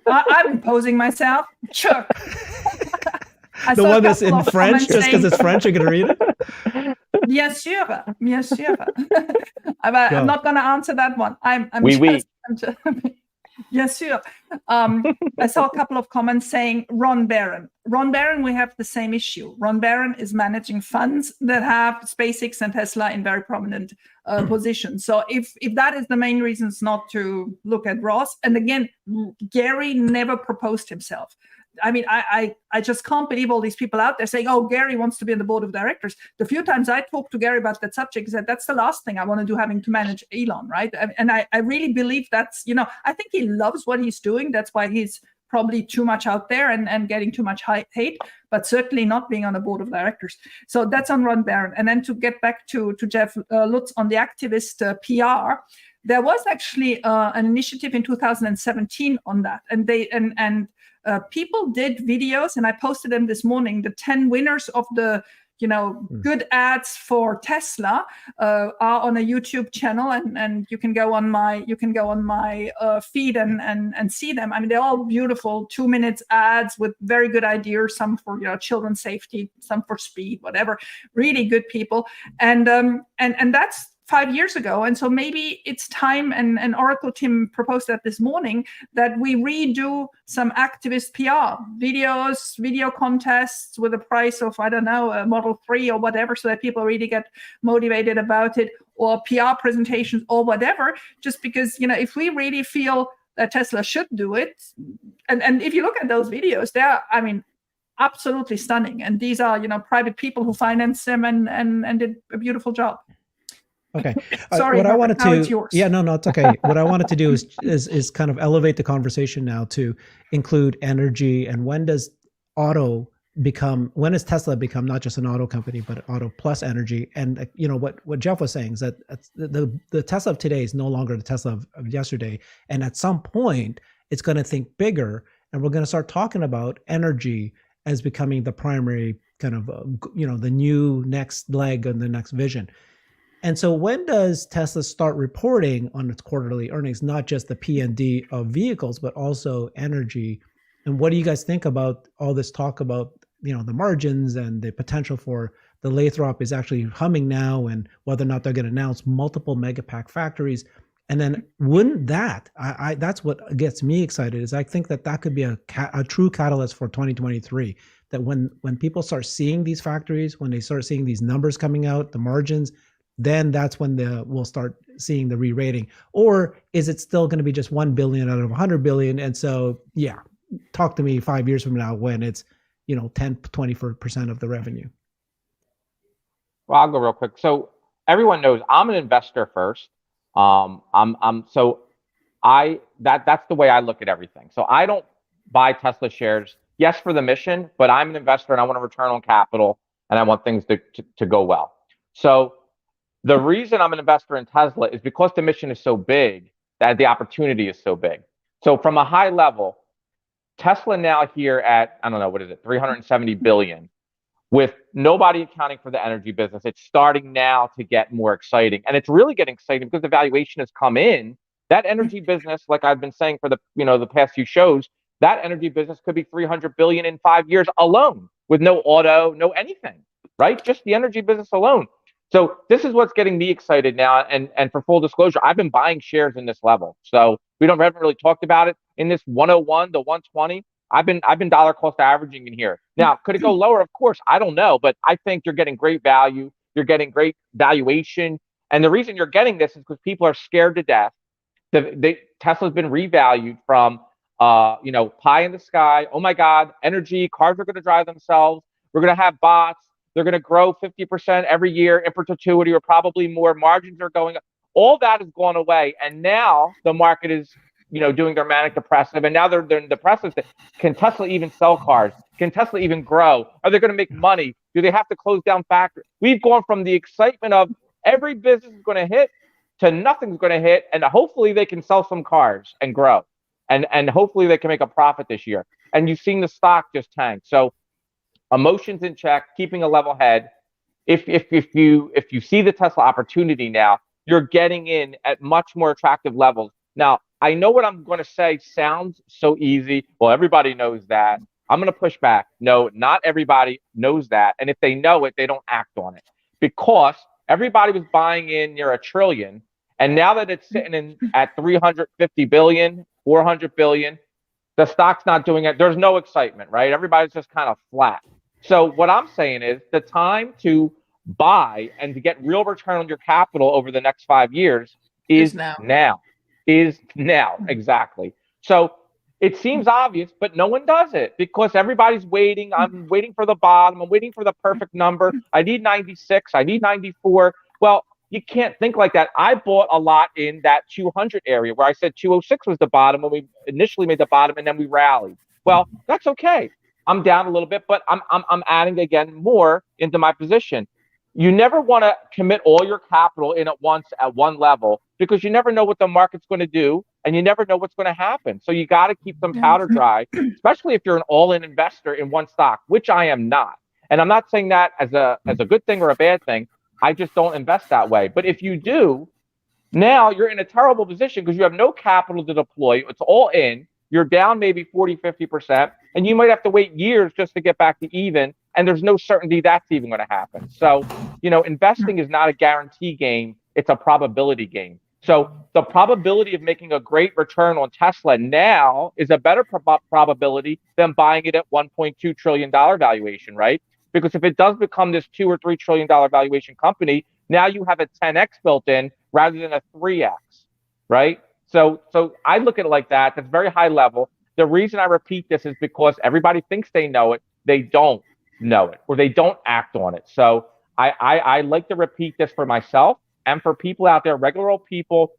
I'm imposing myself. Sure. The one that's in French, just because it's French, you're gonna read it. Bien sûr. I'm not gonna answer that one. Yes, sure. I saw a couple of comments saying Ron Barron. We have the same issue. Ron Barron is managing funds that have SpaceX and Tesla in very prominent positions. So if that is the main reasons not to look at Ross, and again, Gary never proposed himself. I mean, I just can't believe all these people out there saying, oh, Gary wants to be on the board of directors. The few times I talked to Gary about that subject, he said, that's the last thing I want to do, having to manage Elon, right? And I really believe that's, I think he loves what he's doing. That's why he's probably too much out there and getting too much hate, but certainly not being on a board of directors. So that's on Ron Barron. And then to get back to Jeff Lutz on the activist PR, there was actually an initiative in 2017 on that. And people did videos, and I posted them this morning. The 10 winners of the, good ads for Tesla are on a YouTube channel, and you can go on my feed and see them. I mean, they're all beautiful 2 minutes ads with very good ideas. Some for children's safety, some for speed, whatever. Really good people, and that's 5 years ago. And so maybe it's time, and Oracle Tim proposed that this morning, that we redo some activist PR videos, video contests with a price of, I don't know, a Model 3 or whatever, so that people really get motivated about it, or PR presentations or whatever, just because, if we really feel that Tesla should do it, and if you look at those videos, they're, absolutely stunning. And these are, private people who finance them and did a beautiful job. Okay. Sorry, what Robert, I wanted now to, it's yours. Yeah, no, it's okay. What I wanted to do is kind of elevate the conversation now to include energy, and when does Tesla become not just an auto company, but auto plus energy? And what Jeff was saying is that the Tesla of today is no longer the Tesla of yesterday, and at some point it's going to think bigger, and we're going to start talking about energy as becoming the primary kind of the new next leg and the next vision. And so when does Tesla start reporting on its quarterly earnings, not just the P&D of vehicles, but also energy? And what do you guys think about all this talk about, the margins and the potential for the Lathrop is actually humming now, and whether or not they're going to announce multiple megapack factories? And then wouldn't that, that's what gets me excited, is I think that could be a true catalyst for 2023, that when people start seeing these factories, when they start seeing these numbers coming out, the margins, then that's when we'll start seeing the re-rating. Or is it still going to be just 1 billion out of 100 billion? And so, yeah, talk to me 5 years from now when it's 10, 20% of the revenue. Well, I'll go real quick. So everyone knows I'm an investor first. That's the way I look at everything. So I don't buy Tesla shares, yes, for the mission, but I'm an investor and I want a return on capital, and I want things to go well. So the reason I'm an investor in Tesla is because the mission is so big, that the opportunity is so big. So from a high level, Tesla now here at, I don't know, what is it, 370 billion, with nobody accounting for the energy business. It's starting now to get more exciting. And it's really getting exciting because the valuation has come in. That energy business, like I've been saying for the past few shows, that energy business could be 300 billion in 5 years alone, with no auto, no anything, right? Just the energy business alone. So this is what's getting me excited now. And for full disclosure, I've been buying shares in this level. So haven't really talked about it in this 101 to 120. I've been dollar cost averaging in here. Now, could it go lower? Of course, I don't know, but I think you're getting great value. You're getting great valuation. And the reason you're getting this is because people are scared to death. Tesla's been revalued from pie in the sky. Oh my God, energy, cars are going to drive themselves. We're going to have bots. They're going to grow 50% every year in perpetuity or probably more. Margins are going up. All that has gone away. And now the market is, doing their manic depressive. And now they're depressive. Can Tesla even sell cars? Can Tesla even grow? Are they going to make money? Do they have to close down factories? We've gone from the excitement of every business is going to hit to nothing's going to hit. And hopefully they can sell some cars and grow. And hopefully they can make a profit this year. And you've seen the stock just tank. So emotions in check, keeping a level head. If you see the Tesla opportunity now, you're getting in at much more attractive levels. Now, I know what I'm going to say sounds so easy. Well, everybody knows that. I'm going to push back. No, not everybody knows that. And if they know it, they don't act on it, because everybody was buying in near $1 trillion. And now that it's sitting in at 350 billion, 400 billion, the stock's not doing it. There's no excitement, right? Everybody's just kind of flat. So what I'm saying is the time to buy and to get real return on your capital over the next 5 years is now. Exactly. So it seems obvious, but no one does it because everybody's waiting. I'm waiting for the bottom. I'm waiting for the perfect number. I need 96. I need 94. Well, you can't think like that. I bought a lot in that 200 area where I said 206 was the bottom when we initially made the bottom and then we rallied. Well, that's okay. I'm down a little bit, but I'm adding again more into my position. You never want to commit all your capital in at once at one level because you never know what the market's going to do and you never know what's going to happen. So you got to keep some powder dry, especially if you're an all-in investor in one stock, which I am not. And I'm not saying that as a good thing or a bad thing. I just don't invest that way. But if you do, now you're in a terrible position because you have no capital to deploy. It's all in. You're down maybe 40, 50%, and you might have to wait years just to get back to even. And there's no certainty that's even going to happen. So, investing is not a guarantee game. It's a probability game. So the probability of making a great return on Tesla now is a better probability than buying it at $1.2 trillion valuation, right? Because if it does become this $2 or $3 trillion valuation company, now you have a 10x built in rather than a 3x, right? So I look at it like that. That's very high level. The reason I repeat this is because everybody thinks they know it. They don't know it, or they don't act on it. So I like to repeat this for myself and for people out there, regular old people.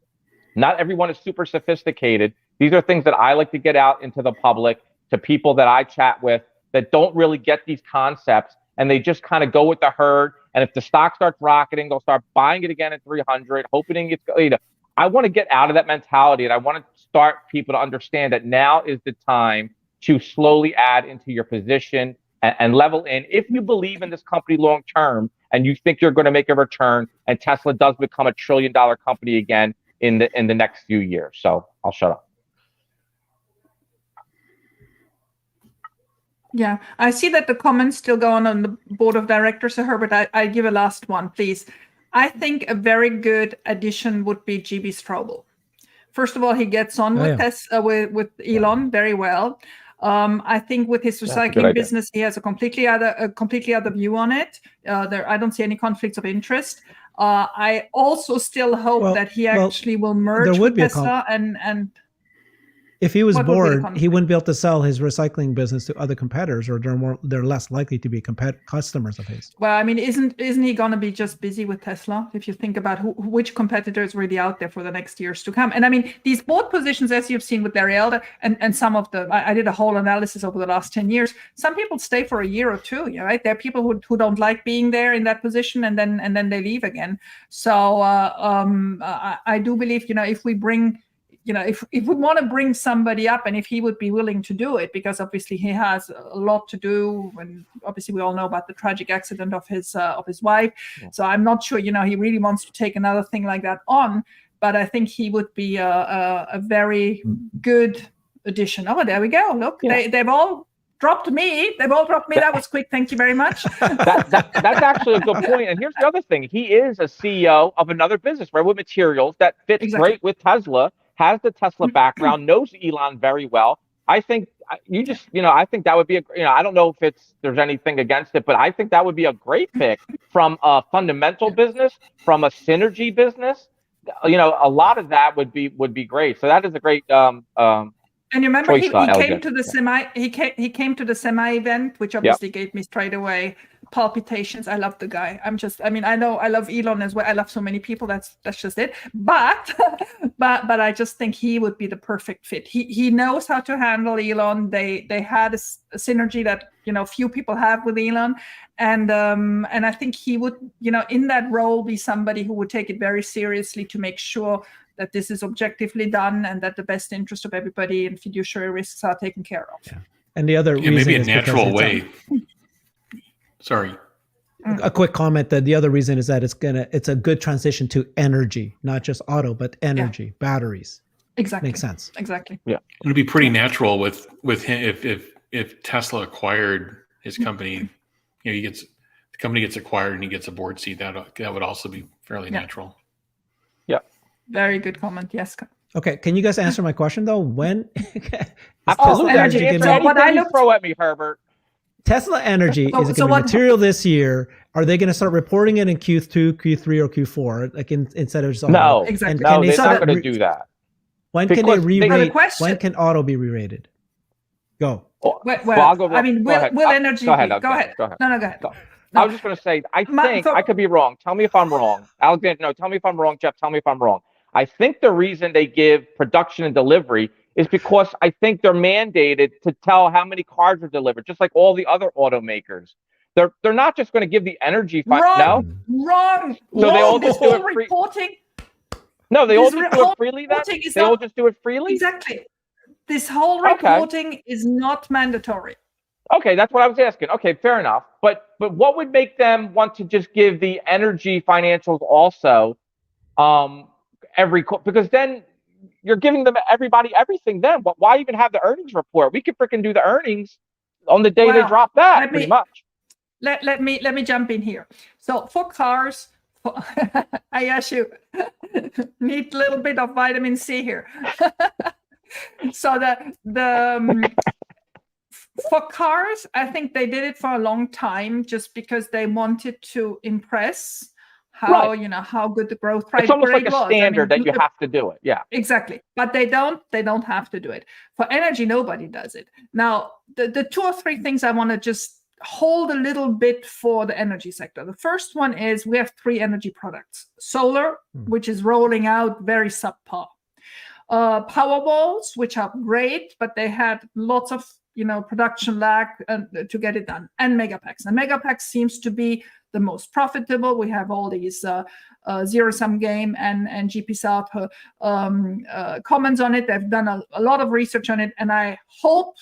Not everyone is super sophisticated. These are things that I like to get out into the public to people that I chat with that don't really get these concepts. And they just kind of go with the herd. And if the stock starts rocketing, they'll start buying it again at 300, hoping it's, I want to get out of that mentality. And I want to start people to understand that now is the time to slowly add into your position and level in. If you believe in this company long term and you think you're going to make a return and Tesla does become $1 trillion company again in the next few years. So I'll shut up. Yeah, I see that the comments still go on the board of directors. So Herbert, I give a last one, please. I think a very good addition would be GB Strobel. First of all, he gets on with Elon very well. I think with his recycling business, he has a completely other view on it. I don't see any conflicts of interest. I also still hope that he actually will merge with Tesla and. If he was bored, he wouldn't be able to sell his recycling business to other competitors, or they're less likely to be customers of his. Well, I mean, isn't he going to be just busy with Tesla? If you think about which competitor is really out there for the next years to come. And I mean, these board positions, as you've seen with Larry Elder and some of I did a whole analysis over the last 10 years. Some people stay for a year or two, right? There are people who don't like being there in that position and then they leave again. So I do believe, if we bring, if we want to bring somebody up and if he would be willing to do it, because obviously he has a lot to do. And obviously we all know about the tragic accident of his wife. Yeah. So I'm not sure, he really wants to take another thing like that on, but I think he would be a very good addition. Oh, there we go. Look, they've all dropped me. They've all dropped me. That was quick. Thank you very much. That's actually a good point. And here's the other thing. He is a CEO of another business, Redwood Materials, that fits great with Tesla. Has the Tesla background, knows Elon very well. I think I think that would be I don't know if there's anything against it, but I think that would be a great pick from a fundamental business, from a synergy business. A lot of that would be great. So that is a great And you remember he LJ. came to the he came to the semi event, which obviously gave me straight away palpitations. I love the guy. I know I love Elon as well. I love so many people. That's just it. But I just think he would be the perfect fit. He knows how to handle Elon. They had a synergy that few people have with Elon, and I think he would in that role be somebody who would take it very seriously to make sure that this is objectively done and that the best interest of everybody and fiduciary risks are taken care of. Yeah. And the other reason maybe a is natural way. Sorry. A quick comment that the other reason is that it's a good transition to energy, not just auto, but energy, batteries. Exactly. Makes sense. Exactly. Yeah. It'd be pretty natural with him if Tesla acquired his company, the company gets acquired and he gets a board seat. That would also be fairly natural. Yeah. Very good comment. Yes. Okay. Can you guys answer my question though? When Absolutely. Energy. Throw at me, Herbert. Tesla Energy, is it going to be material this year? Are they going to start reporting it in Q2, Q3, or Q4? Like instead of just no, exactly. No, they're not going to do that. When can they re-rate? When can auto be re-rated? Go. Well, will energy? Go ahead. No, go ahead. No. I was just going to say, I could be wrong. Tell me if I'm wrong. Alexander, no, tell me if I'm wrong. Jeff, tell me if I'm wrong. I think the reason they give production and delivery is because I think they're mandated to tell how many cars are delivered, just like all the other automakers. They're not just going to give the energy. Wrong. So they all just do it reporting. No, they all just do it freely. They all just do it freely. Exactly. This whole reporting is not mandatory. Okay, that's what I was asking. Okay, fair enough. But what would make them want to just give the energy financials also because then you're giving them everything then. Why even have the earnings report? We could freaking do the earnings on the day they drop that pretty much. Let me jump in here. So for cars, I ask you, need a little bit of vitamin C here. So for cars, I think they did it for a long time just because they wanted to impress how good the growth rate was. It's almost like a standard that you have to do it. Yeah, exactly. But they don't have to do it. For energy, nobody does it. Now, the two or three things I want to just hold a little bit for the energy sector. The first one is we have 3 energy products. Solar, which is rolling out very subpar. Powerwalls, which are great, but they had lots of production lag to get it done, and Megapacks. And Megapacks seems to be the most profitable. We have all these zero-sum game and GP comments on it. They've done a lot of research on it, and I hope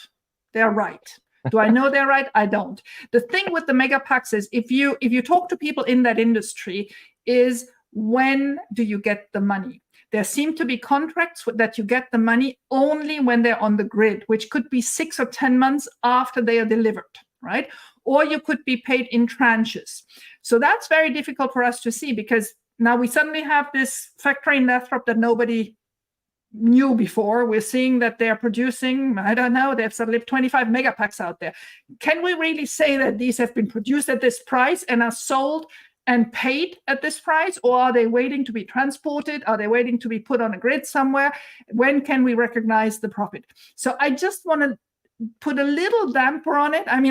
they're right. Do I know they're right? I don't. The thing with the Megapacks is if you talk to people in that industry is when do you get the money? There seem to be contracts that you get the money only when they're on the grid, which could be 6 or 10 months after they are delivered, right? Or you could be paid in tranches. So that's very difficult for us to see because now we suddenly have this factory in Lathrop that nobody knew before. We're seeing that they're producing, I don't know, they've suddenly 25 Megapacks out there. Can we really say that these have been produced at this price and are sold and paid at this price, or are they waiting to be transported? Are they waiting to be put on a grid somewhere? When can we recognize the profit? So I just want to put a little damper on it. I mean,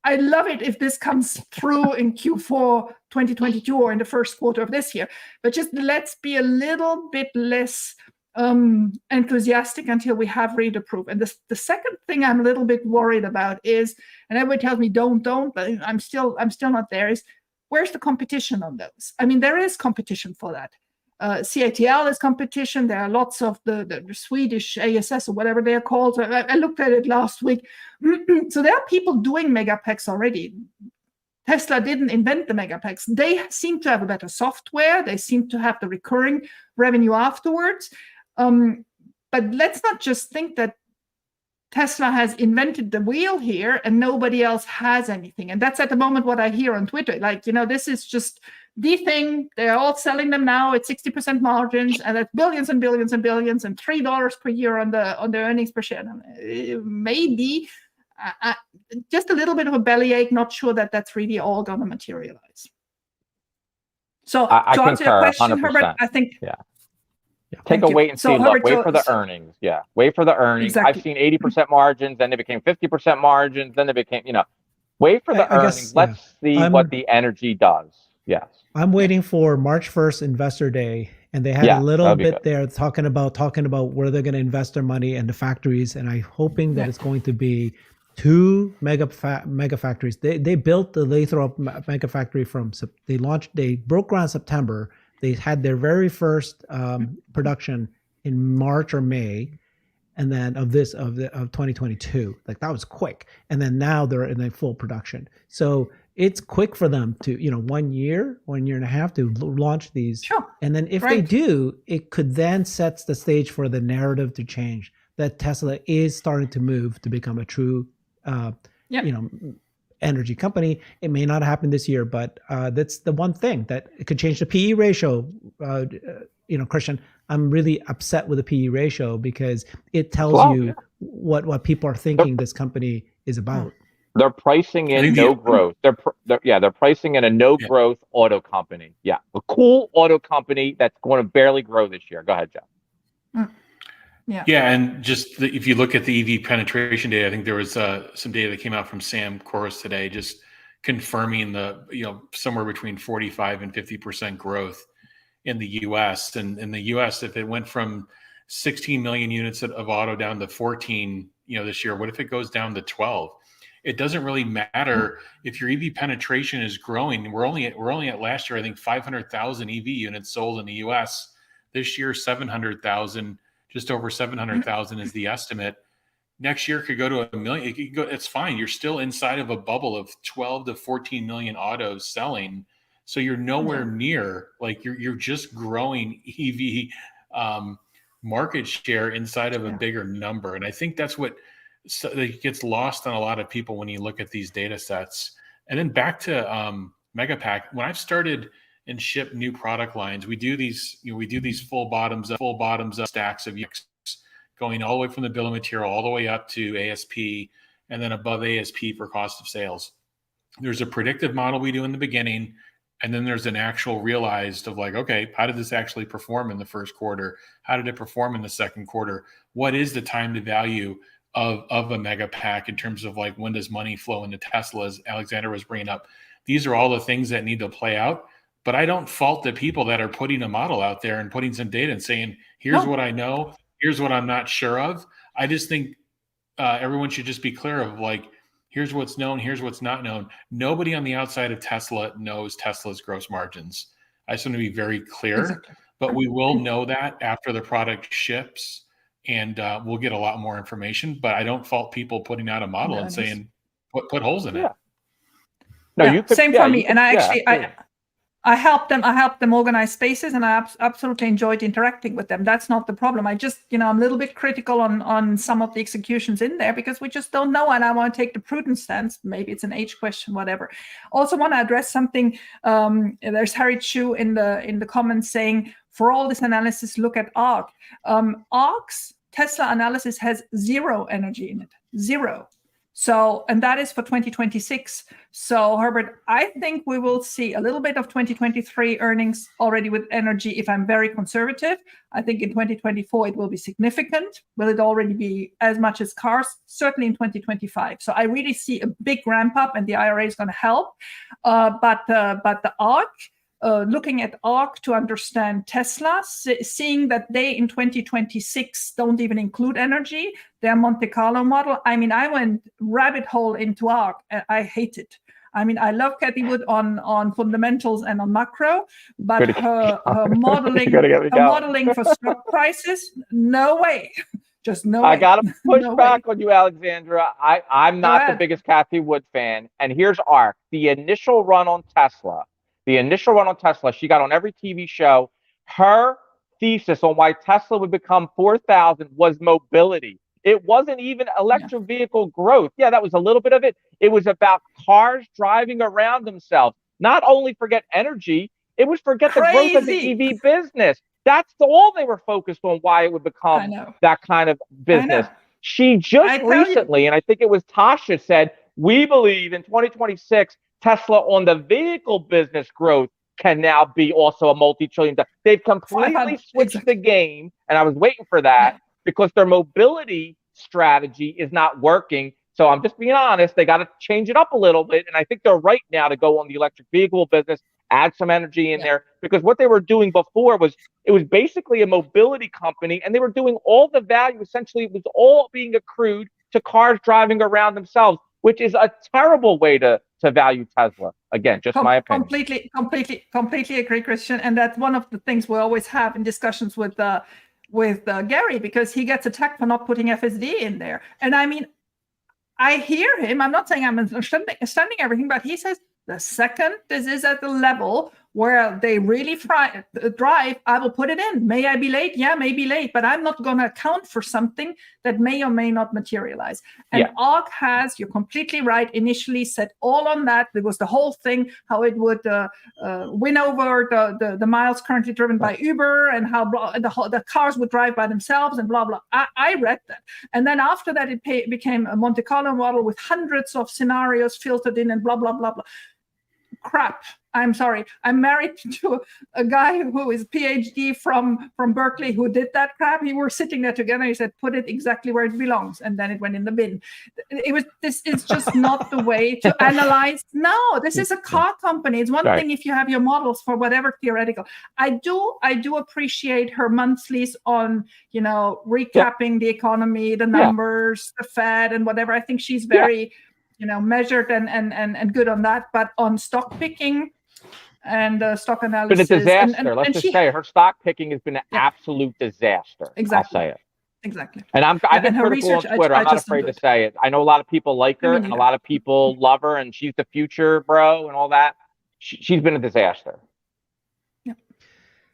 I love it if this comes through in Q4 2022 or in the first quarter of this year, but just let's be a little bit less enthusiastic until we have read approved. And the second thing I'm a little bit worried about is, and everybody tells me don't, but I'm still not there, is where's the competition on those? I mean, there is competition for that. CATL is competition. There are lots of the Swedish ASS or whatever they are called. I looked at it last week. So there are people doing Megapacks already. Tesla didn't invent the Megapacks. They seem to have a better software. They seem to have the recurring revenue afterwards. But let's not just think that Tesla has invented the wheel here and nobody else has anything. And that's at the moment what I hear on Twitter. Like, this is just the thing. They're all selling them now at 60% margins, and that's billions and billions and billions, and $3 per year on the earnings per share. Maybe just a little bit of a bellyache, not sure that that's really all going to materialize. So I to answer concur, your question, 100%. Herbert, I think Take Thank a you. wait and So, see look. Herbert, Wait for the earnings. Yeah, wait for the earnings. I've exactly. seen 80% margins, then they became 50% margins, then they became, wait for the I earnings. guess, yeah. Let's see what I'm the energy does. Yes. I'm waiting for March 1st Investor Day, and they had a Yeah, little that'd be bit good. there talking about where they're going to invest their money and the factories, and I'm hoping that Yeah. it's going to be two mega factories. They built the Lathrop mega factory they broke ground September. They had their very first production in March or May, and then of 2022. Like, that was quick, and then now they're in a full production. So it's quick for them to 1 year and a half to launch these. Sure. And then if they do, it could then sets the stage for the narrative to change, that Tesla is starting to move to become a true energy company. It may not happen this year, but that's the one thing that it could change the PE ratio. Christian, I'm really upset with the PE ratio because it tells you what people are thinking this company is about. They're pricing in no growth. They're pricing in a no growth auto company. Yeah, a cool auto company that's going to barely grow this year. Go ahead, Jeff. Yeah, and just if you look at the EV penetration data, I think there was some data that came out from Sam Corris today, just confirming somewhere between 45 and 50% growth in the U.S. And in the U.S., if it went from 16 million units of auto down to 14, this year, what if it goes down to 12? It doesn't really matter if your EV penetration is growing. We're only at last year, I think 500,000 EV units sold in the U.S. This year, 700,000. Just over 700,000 is the estimate. Next year could go to 1 million. It could go. It's fine. You're still inside of a bubble of 12 to 14 million autos selling. So you're nowhere near, like, you're just growing EV market share inside of a bigger number. And I think that's what gets lost on a lot of people when you look at these data sets. And then back to Megapack. When I've started and ship new product lines, we do these full bottoms up stacks of UX, going all the way from the bill of material all the way up to ASP, and then above ASP for cost of sales. There's a predictive model we do in the beginning, and then there's an actual realized of, like, okay, how did this actually perform in the first quarter? How did it perform in the second quarter? What is the time to value of a mega pack in terms of, like, when does money flow into Tesla, as Alexander was bringing up? These are all the things that need to play out. But I don't fault the people that are putting a model out there and putting some data and saying, here's what I know, here's what I'm not sure of. I just think everyone should just be clear of, like, here's what's known, here's what's not known. Nobody on the outside of Tesla knows Tesla's gross margins. I just want to be very clear, but we will know that after the product ships, and we'll get a lot more information. But I don't fault people putting out a model and saying, put holes in it. No, you could, same for me. And I helped them organize spaces, and I absolutely enjoyed interacting with them. That's not the problem. I just, I'm a little bit critical on some of the executions in there because we just don't know, and I want to take the prudent stance. Maybe it's an age question, whatever. Also want to address something. There's Harry Chu in the comments saying, for all this analysis, look at ARC. ARC's Tesla analysis has zero energy in it, zero. So, and that is for 2026. So, Herbert, I think we will see a little bit of 2023 earnings already with energy, if I'm very conservative. I think in 2024, it will be significant. Will it already be as much as cars? Certainly in 2025. So I really see a big ramp up, and the IRA is going to help. But the ARC, looking at ARC to understand Tesla, seeing that they in 2026 don't even include energy, their Monte Carlo model. I mean, I went rabbit hole into ARC. I hate it. I mean, I love Cathy Wood on fundamentals and on macro, but her modeling for stock prices, no way. Just no way. I got to push back on you, Alexandra. I'm not the biggest Cathy Wood fan. And here's ARC. The initial run on Tesla, she got on every TV show. Her thesis on why Tesla would become 4,000 was mobility. It wasn't even electric vehicle growth. Yeah, that was a little bit of it. It was about cars driving around themselves. Not only forget energy, it was forget the growth of the EV business. That's all they were focused on, why it would become that kind of business. She just recently, and I think it was Tasha, said, we believe in 2026, Tesla on the vehicle business growth can now be also a multi-trillion. They've completely switched the game, and I was waiting for that because their mobility strategy is not working. So I'm just being honest, they got to change it up a little bit, and I think they're right now to go on the electric vehicle business, add some energy in there, because what they were doing before was it was basically a mobility company, and they were doing all the value. Essentially, it was all being accrued to cars driving around themselves, which is a terrible way to value Tesla. Again, just my opinion. Completely agree, Christian. And that's one of the things we always have in discussions with Gary, because he gets attacked for not putting FSD in there. And I mean, I hear him. I'm not saying I'm understanding everything, but he says the second this is at the level where they really drive, I will put it in. May I be late? Yeah, may be late, but I'm not going to account for something that may or may not materialize. And ARC has, you're completely right, initially set all on that. There was the whole thing, how it would win over the miles currently driven by Uber, and how the cars would drive by themselves and blah, blah. I read that. And then after that, it became a Monte Carlo model with hundreds of scenarios filtered in and blah, blah, blah, blah. Crap. I'm sorry. I'm married to a guy who is PhD from Berkeley who did that crap. We were sitting there together. He said, put it exactly where it belongs. And then it went in the bin. This is just not the way to analyze. No, this is a car company. It's one thing if you have your models for whatever theoretical. I do appreciate her monthlies on, recapping the economy, the numbers, the Fed and whatever. I think she's very, measured and good on that. But on stock picking and stock analysis, it's been a disaster. Let's just say her stock picking has been an absolute disaster. Exactly. I'll say it. Exactly. And I've been critical on Twitter. I'm not afraid to say it. I know a lot of people like her, and a lot of people love her, and she's the future, bro, and all that. She's been a disaster. Yeah,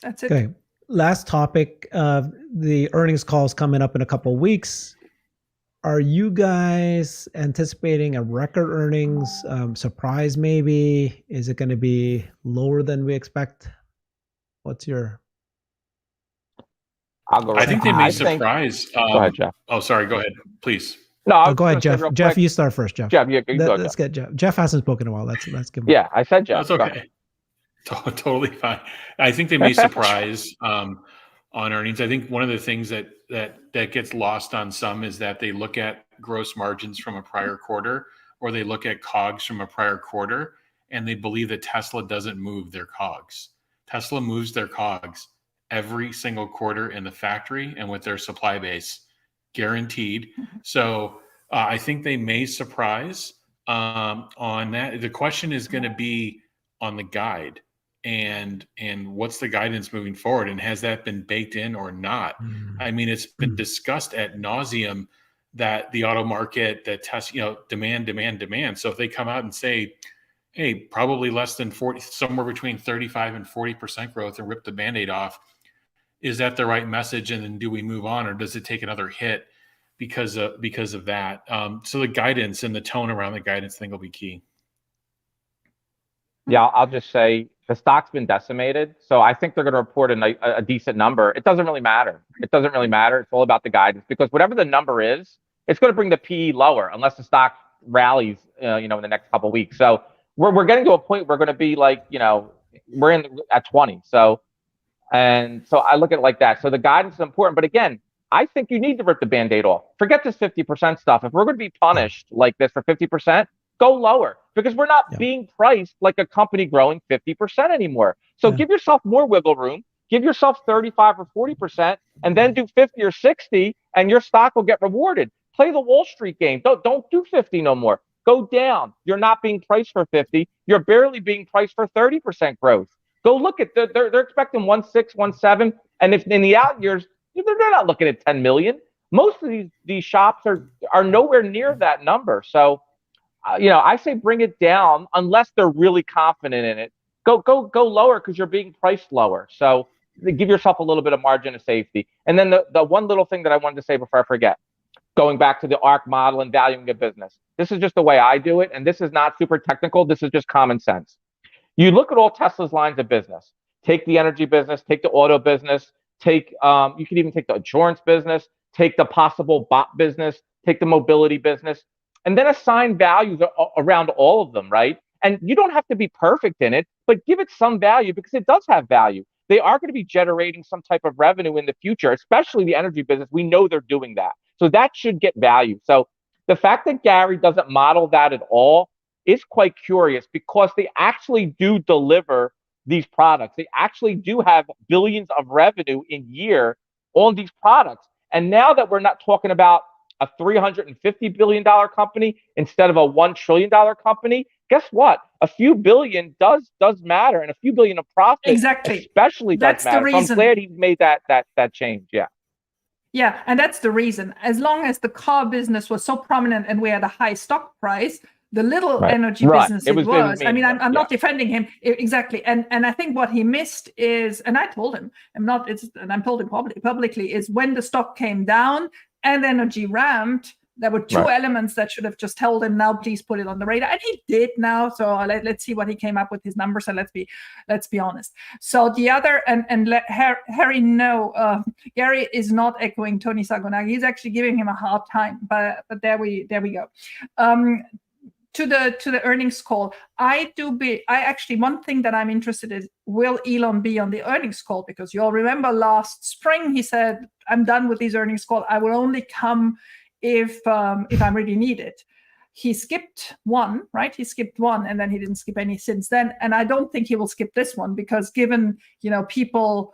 that's it. Okay. Last topic. The earnings call is coming up in a couple of weeks. Are you guys anticipating a record earnings surprise maybe? Is it going to be lower than we expect? What's your... I'll go. I think they may surprise. Go ahead, Jeff. Oh, sorry. Go ahead, please. No, go ahead, Jeff. Jeff, you start first, Jeff. Jeff, let's get Jeff. Jeff hasn't spoken in a while. Let's give him. Yeah, I said Jeff. That's okay. Totally fine. I think they may surprise on earnings. I think one of the things that gets lost on some is that they look at gross margins from a prior quarter, or they look at COGS from a prior quarter, and they believe that Tesla doesn't move their COGS. Tesla moves their COGS every single quarter in the factory and with their supply base, guaranteed. So I think they may surprise on that. The question is going to be on the guide. And what's the guidance moving forward? And has that been baked in or not? I mean, it's been discussed ad nauseum that the auto market, that demand. So if they come out and say, hey, probably less than 40, somewhere between 35 and 40% growth, and rip the Band-Aid off, is that the right message? And then do we move on, or does it take another hit because of that? So the guidance and the tone around the guidance, I think, will be key. Yeah, I'll just say the stock's been decimated. So I think they're going to report a decent number. It doesn't really matter. It's all about the guidance, because whatever the number is, it's going to bring the PE lower unless the stock rallies, in the next couple of weeks. So we're getting to a point where we're going to be like, we're at 20. So I look at it like that. So the guidance is important. But again, I think you need to rip the Band-Aid off. Forget this 50% stuff. If we're going to be punished like this for 50%, go lower, because we're not being priced like a company growing 50% anymore. So give yourself more wiggle room, give yourself 35 or 40%, and then do 50 or 60, and your stock will get rewarded. Play the Wall Street game. Don't do 50 no more. Go down. You're not being priced for 50. You're barely being priced for 30% growth. Go look at they're expecting 1.6, 1.7, and if in the out years they're not looking at 10 million. Most of these shops are nowhere near that number. So. I say bring it down unless they're really confident in it. Go lower because you're being priced lower. So give yourself a little bit of margin of safety. And then the one little thing that I wanted to say before I forget, going back to the ARC model and valuing a business. This is just the way I do it, and this is not super technical. This is just common sense. You look at all Tesla's lines of business. Take the energy business, take the auto business, you could even take the insurance business, take the possible bot business, take the mobility business, and then assign values around all of them, right? And you don't have to be perfect in it, but give it some value because it does have value. They are going to be generating some type of revenue in the future, especially the energy business. We know they're doing that. So that should get value. So the fact that Gary doesn't model that at all is quite curious because they actually do deliver these products. They actually do have billions of revenue in year on these products. And now that we're not talking about a $350 billion company instead of a $1 trillion company, guess what? A few billion does matter, and a few billion of profit especially does matter. So I'm glad he made that change. Yeah. Yeah, and that's the reason. As long as the car business was so prominent and we had a high stock price, the little energy business it was. I mean, I'm not defending him exactly, and I think what he missed is, and I told him, and I'm told him publicly, is when the stock came down and energy ramped. There were two elements that should have just told him, now please put it on the radar, and he did now. So let's see what he came up with his numbers, and let's be honest. So the other, and let Harry know, Gary is not echoing Tony Sagonagi. He's actually giving him a hard time, but there we go. To the earnings call, I actually, one thing that I'm interested in, will Elon be on the earnings call? Because you all remember last spring he said, I'm done with these earnings call. I will only come if I'm really needed. He skipped one, right? He skipped one, and then he didn't skip any since then. And I don't think he will skip this one because given, people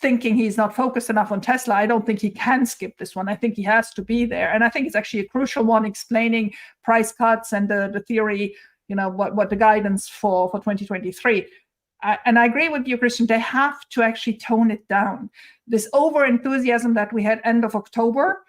thinking he's not focused enough on Tesla, I don't think he can skip this one. I think he has to be there. And I think it's actually a crucial one, explaining price cuts and the theory, what the guidance for 2023. And I agree with you, Christian, they have to actually tone it down. This over enthusiasm that we had end of October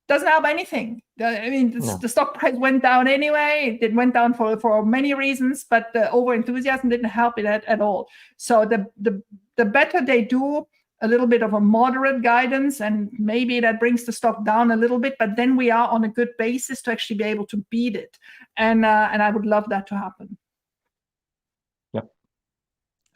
doesn't help anything. I mean, the stock price went down anyway. It went down for many reasons, but the over enthusiasm didn't help it at all. So the better they do a little bit of a moderate guidance, and maybe that brings the stock down a little bit, but then we are on a good basis to actually be able to beat it. And I would love that to happen. Yep.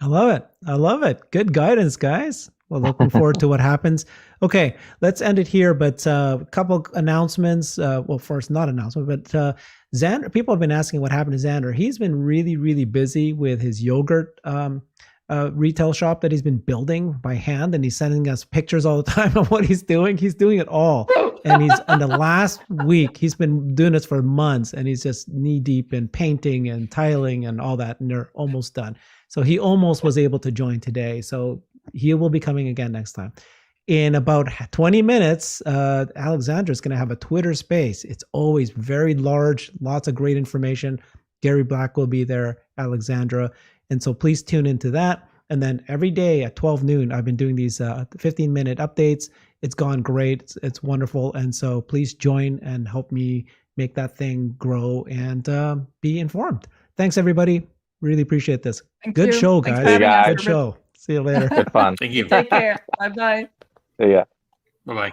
I love it. Good guidance, guys. Well, looking forward to what happens. Okay, let's end it here. But a couple announcements. First, not announcement, but Xander. People have been asking what happened to Xander. He's been really, really busy with his yogurt retail shop that he's been building by hand, and he's sending us pictures all the time of what he's doing. He's doing it all, and he's in the last week. He's been doing this for months, and he's just knee deep in painting and tiling and all that, and they're almost done. So he almost was able to join today. So he will be coming again next time. In about 20 minutes, Alexandra is going to have a Twitter space. It's always very large, lots of great information. Gary Black will be there, Alexandra. And so please tune into that. And then every day at 12 noon, I've been doing these 15-minute updates. It's gone great. It's wonderful. And so please join and help me make that thing grow and be informed. Thanks, everybody. Really appreciate this. Good show, guys. Good show. See you later. Good fun. Thank you. Take care. Bye-bye. See ya. Bye-bye.